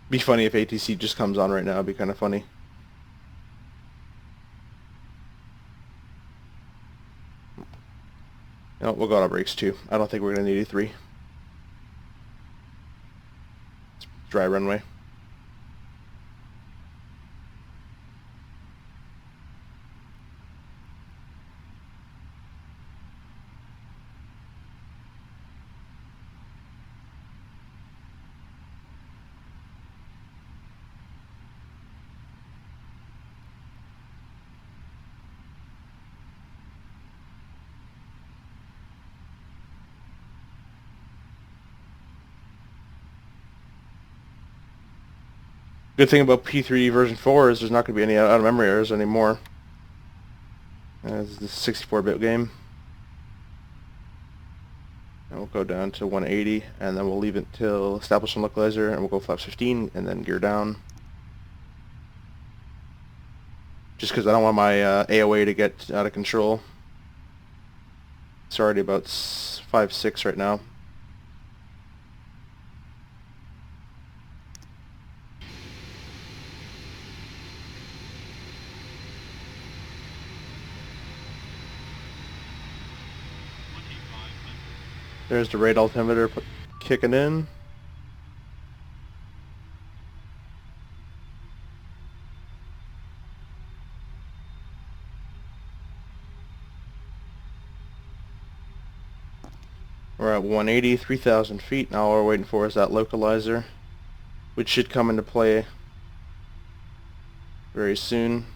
Be funny if ATC just comes on right now. It'd be kind of funny. No, we'll go on brakes 2. I don't think we're going to need E3. It's dry runway. Good thing about P3D version 4 is there's not going to be any out-of-memory errors anymore. This is a 64-bit game. And we'll go down to 180, and then we'll leave it till establish and localizer, and we'll go flaps 15, and then gear down. just because I don't want my AOA to get out of control. It's already about 5-6 right now. There's the rate altimeter kicking in. We're at 180, 3,000 feet. Now all we're waiting for is that localizer, which should come into play very soon.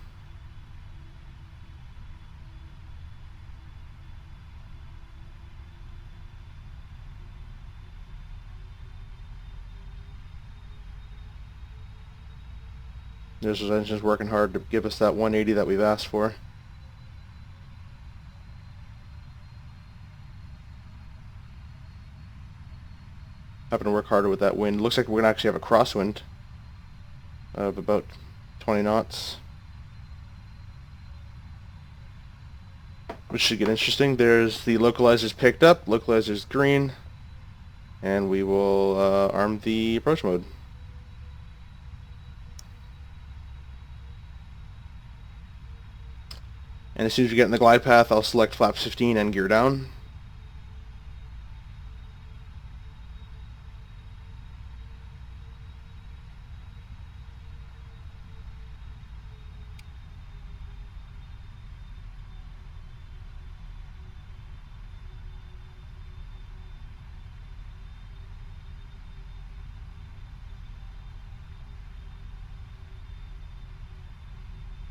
There's those engines working hard to give us that 180 that we've asked for. Having to work harder with that wind. Looks like we're going to actually have a crosswind of about 20 knots. Which should get interesting. There's the localizer's picked up, localizer's green, and we will arm the approach mode. And as soon as we get in the glide path, I'll select flaps 15 and gear down.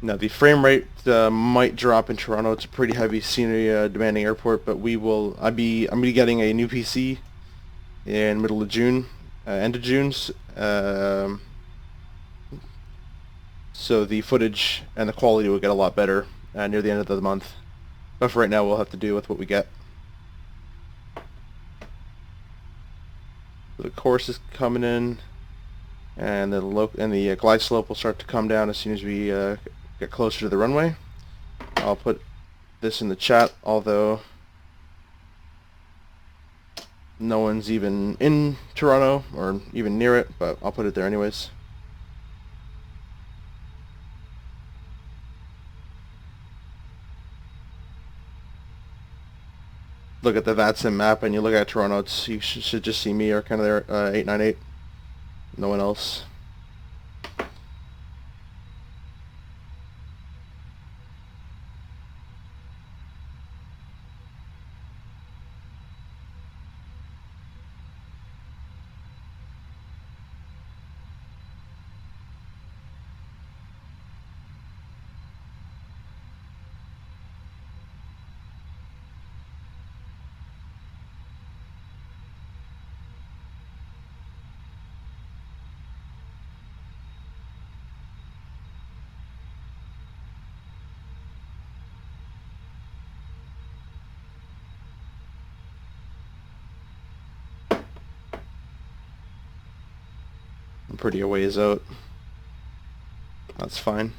Now the frame rate might drop in Toronto. It's a pretty heavy scenery demanding airport, but I'm gonna be getting a new PC in middle of June, end of June. So the footage and the quality will get a lot better near the end of the month. But for right now, we'll have to deal with what we get. The course is coming in, and the glide slope will start to come down as soon as we get closer to the runway. I'll put this in the chat, although no one's even in Toronto or even near it, but I'll put it there anyways. Look at the VATSIM map and you look at Toronto, you should just see me or kind of there 898, no one else. I'm pretty a ways out. That's fine.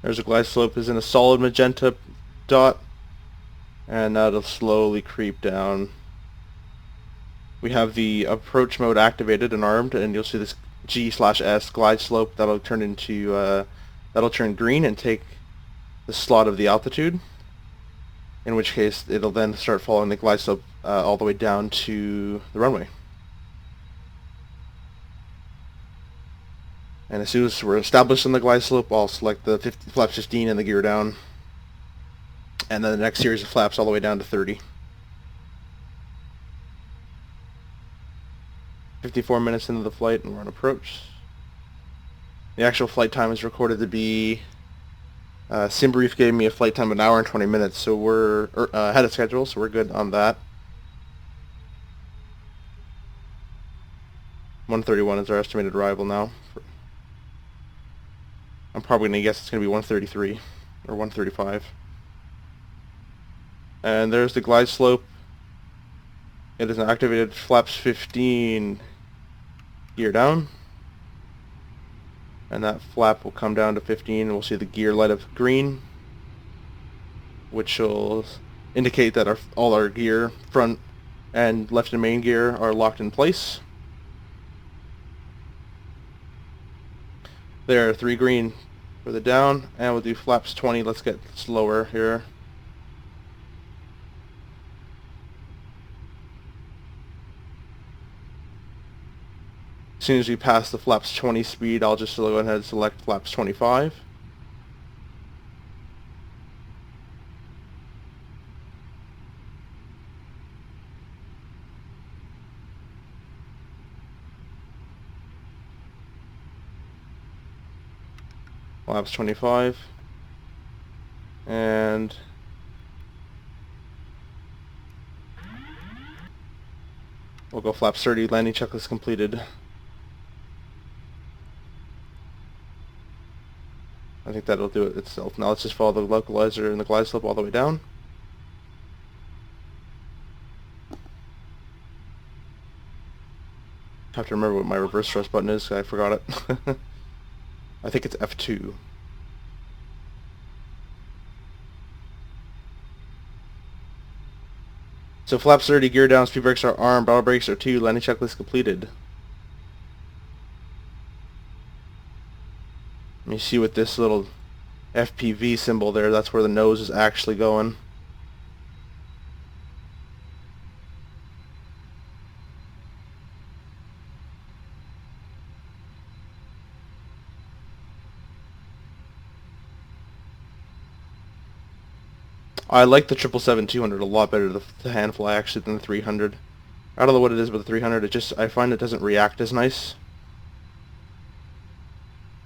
There's a glide slope is in a solid magenta dot, and that'll slowly creep down. We have the approach mode activated and armed, and you'll see this G/S glide slope that'll turn into that'll turn green and take the slot of the altitude. In which case, it'll then start following the glide slope all the way down to the runway. And as soon as we're established in the glide slope, I'll select the flap 15 and the gear down. And then the next series of flaps all the way down to 30. 54 minutes into the flight and we're on approach. The actual flight time is recorded to be, SimBrief gave me a flight time of 1 hour and 20 minutes, so we're ahead of schedule, so we're good on that. 1:31 is our estimated arrival now. I'm probably going to guess it's going to be 1:33 or 1:35. And there's the glide slope. It is an activated flaps 15 gear down. And that flap will come down to 15 and we'll see the gear light up green, which will indicate that all our gear, front and left and main gear, are locked in place. There are 3 green for the down, and we'll do flaps 20. Let's get slower here. As soon as we pass the flaps 20 speed, I'll just go ahead and select flaps 25. Flaps 25. And we'll go flaps 30, landing checklist completed. I think that'll do it itself. Now let's just follow the localizer and the glide slope all the way down. Have to remember what my reverse thrust button is, I forgot it. I think it's F2. So flaps 30, gear down, speed brakes are armed, auto brakes are 2, landing checklist completed. You see with this little FPV symbol there, that's where the nose is actually going. I like the 777-200 a lot better, the hand fly actually, than the 300. I don't know what it is with the 300, I find it doesn't react as nice.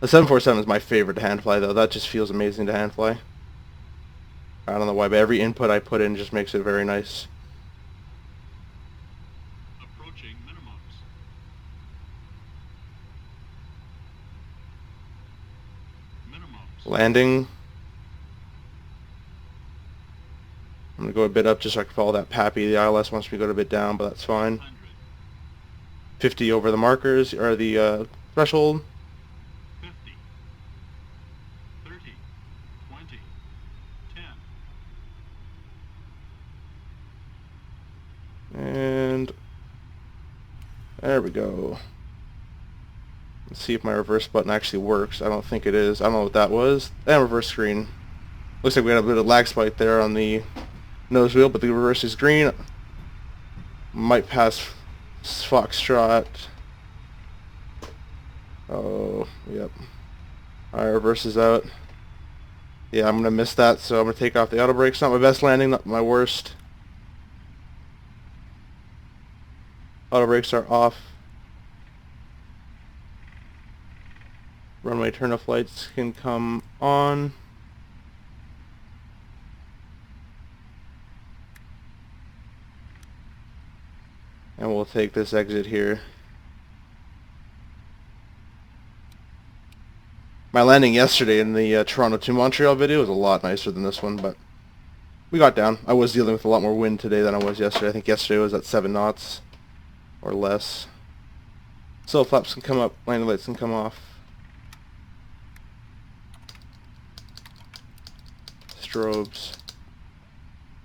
The 747 is my favorite to hand fly though, that just feels amazing to hand fly. I don't know why, but every input I put in just makes it very nice. Approaching minimums. Minimums. Landing. I'm going to go a bit up just so I can follow that PAPI. The ILS wants me to go a bit down, but that's fine. 50 over the markers, or the threshold. 50, 30, 20, 10. And there we go. Let's see if my reverse button actually works. I don't think it is. I don't know what that was. And reverse screen. Looks like we got a bit of lag spike there on the nose wheel, but the reverse is green. Might pass Foxtrot. Oh, yep. Alright, reverse is out. Yeah, I'm going to miss that, so I'm going to take off the auto brakes. Not my best landing, not my worst. Auto brakes are off. Runway turn-off lights can come on. And we'll take this exit here. My landing yesterday in the Toronto to Montreal video was a lot nicer than this one, but we got down. I was dealing with a lot more wind today than I was yesterday. I think yesterday was at 7 knots or less. So flaps can come up, landing lights can come off. Strobes.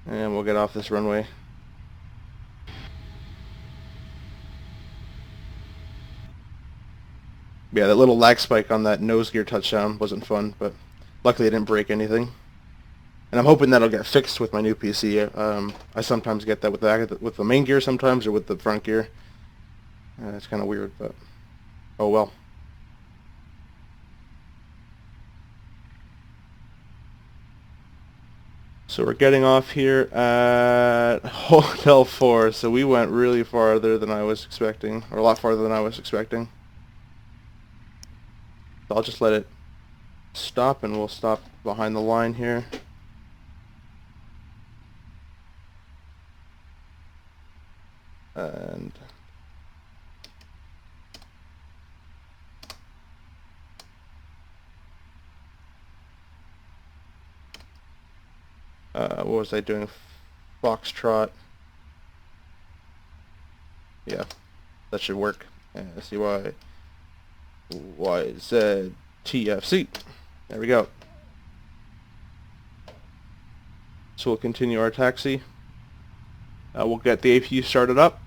And we'll get off this runway. Yeah, that little lag spike on that nose gear touchdown wasn't fun, but luckily it didn't break anything. And I'm hoping that'll get fixed with my new PC. I sometimes get that with the main gear sometimes, or with the front gear. It's kind of weird, but oh well. So we're getting off here at Hotel 4, so we went really farther than I was expecting, or a lot farther than I was expecting. So I'll just let it stop and we'll stop behind the line here. And what was I doing? Foxtrot. Yeah, that should work. CYYZ TFC. There we go. So we'll continue our taxi. We'll get the APU started up.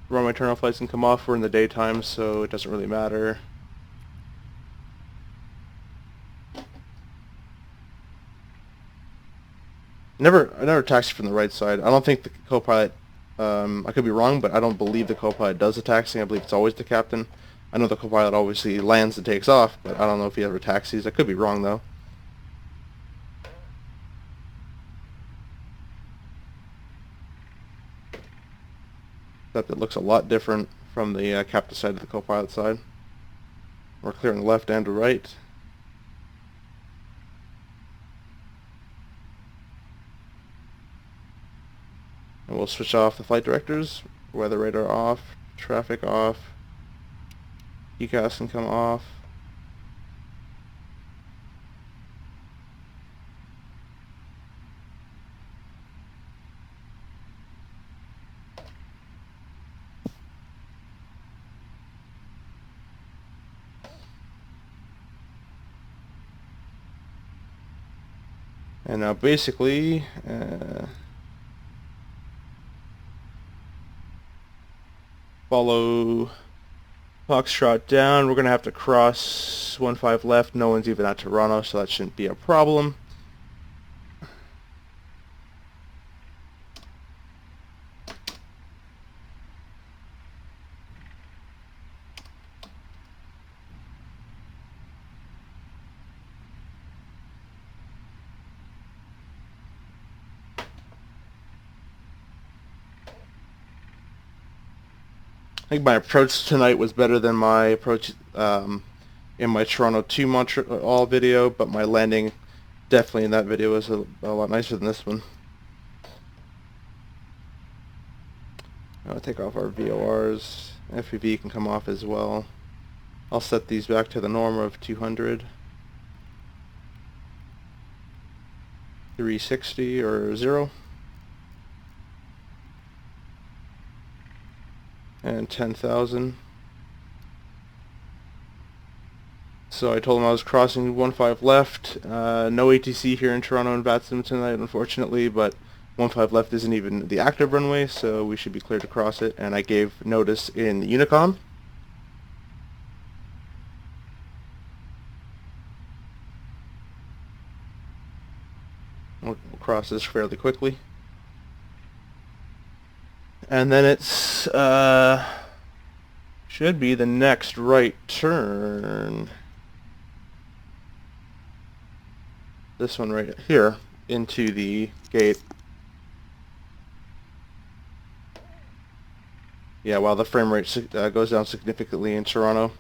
Run my turn off lights and come off. We're in the daytime, so it doesn't really matter. I never taxi from the right side. I don't think the co-pilot, I could be wrong, but I don't believe the co-pilot does the taxiing. I believe it's always the captain. I know the co-pilot obviously lands and takes off, but I don't know if he ever taxis. I could be wrong though. Except it looks a lot different from the captain side to the co-pilot side. We're clearing left and right. And we'll switch off the flight directors, weather radar off, traffic off, ECAS can come off. And now basically, follow Foxtrot down. We're going to have to cross 15 left. No one's even at Toronto, so that shouldn't be a problem. I think my approach tonight was better than my approach in my Toronto to Montreal video, but my landing definitely in that video was a lot nicer than this one. I'll take off our VORs. FPV can come off as well. I'll set these back to the norm of 200. 360 or 0. And 10,000. So I told him I was crossing 15 left. No ATC here in Toronto and VATSIM tonight, unfortunately, but 15 left isn't even the active runway, so we should be clear to cross it. And I gave notice in the Unicom. We'll cross this fairly quickly. And then it's should be the next right turn. This one right here into the gate. Yeah, while the frame rate goes down significantly in Toronto.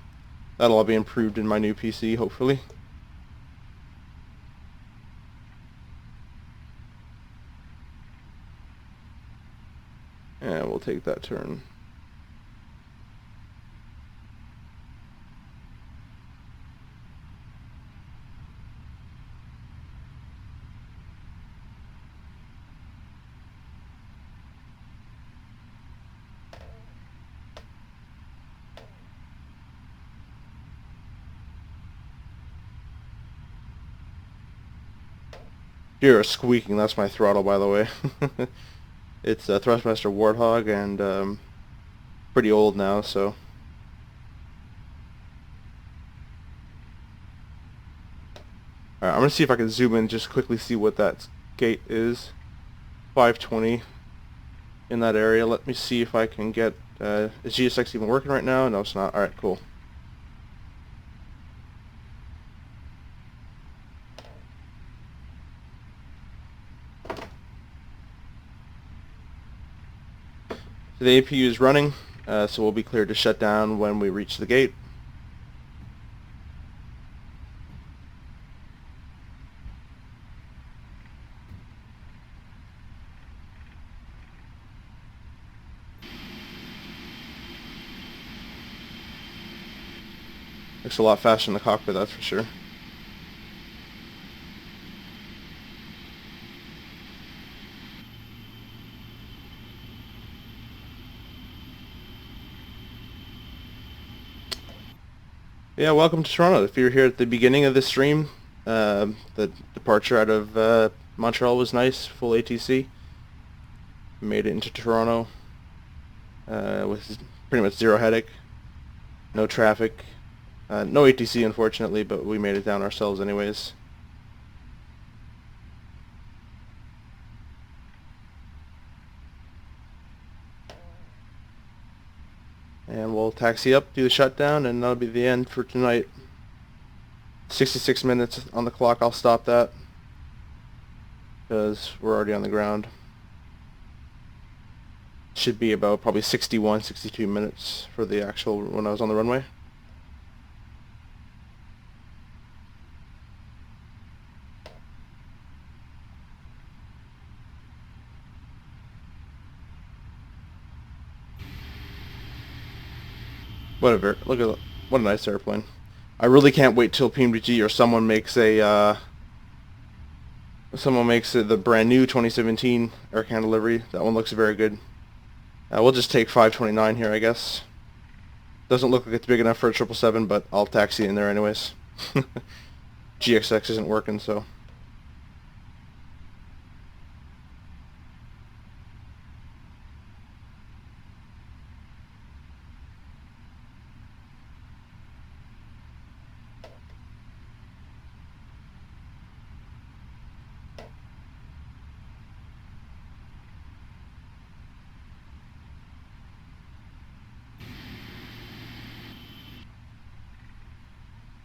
That'll all be improved in my new PC, hopefully. And we'll take that turn. You're squeaking, that's my throttle, by the way. It's a Thrustmaster Warthog, and pretty old now, so. Alright, I'm going to see if I can zoom in, just quickly see what that gate is. 520 in that area. Let me see if I can get, is GSX even working right now? No, it's not. Alright, cool. So the APU is running, so we'll be cleared to shut down when we reach the gate. Looks a lot faster in the cockpit, that's for sure. Yeah, welcome to Toronto. If you're here at the beginning of the stream, the departure out of Montreal was nice, full ATC. Made it into Toronto with pretty much zero headache, no traffic, no ATC unfortunately, but we made it down ourselves anyways. And we'll taxi up, do the shutdown, and that'll be the end for tonight. 66 minutes on the clock. I'll stop that because we're already on the ground. Should be about probably 61, 62 minutes for the actual when I was on the runway. Whatever. Look at what a nice airplane. I really can't wait till PMDG or someone makes a the brand new 2017 Aircan delivery. That one looks very good. We'll just take 529 here, I guess. Doesn't look like it's big enough for a 777, but I'll taxi in there anyways. GXX isn't working, so.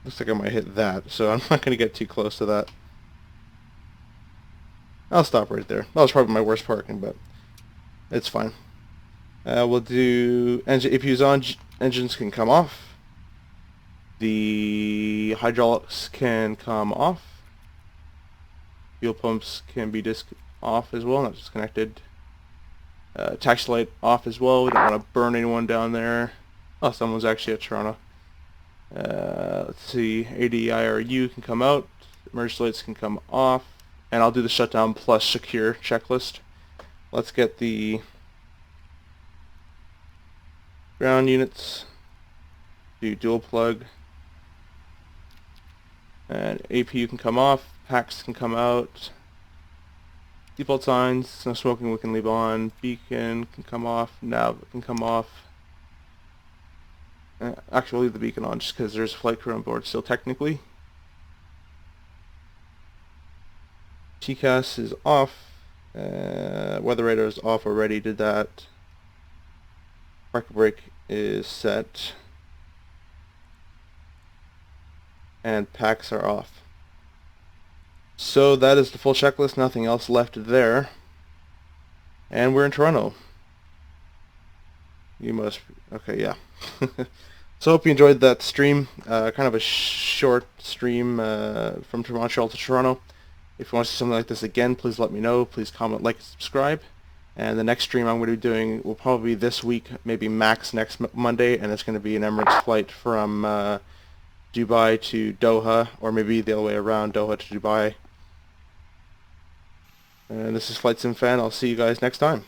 Looks like I might hit that, so I'm not going to get too close to that. I'll stop right there. That was probably my worst parking, but it's fine. We'll do engine APUs on, engines can come off. The hydraulics can come off. Fuel pumps can be off as well, not disconnected. Taxi light off as well. We don't want to burn anyone down there. Oh, someone's actually at Toronto. Let's see, ADIRU can come out, emergency lights can come off, and I'll do the shutdown plus secure checklist. Let's get the ground units, do dual plug, and APU can come off, packs can come out, default signs, no smoking we can leave on, beacon can come off, nav can come off. Actually, we'll leave the beacon on just because there's a flight crew on board still technically. TCAS is off. Weather radar is off already, did that. Parking brake is set. And packs are off. So that is the full checklist, nothing else left there. And we're in Toronto. You must, okay, yeah. So I hope you enjoyed that stream, kind of a short stream from Montreal to Toronto. If you want to see something like this again, please let me know. Please comment, like, and subscribe. And the next stream I'm going to be doing will probably be this week, maybe max next Monday, and it's going to be an Emirates flight from Dubai to Doha, or maybe the other way around, Doha to Dubai. And this is Flight Sim Fan. I'll see you guys next time.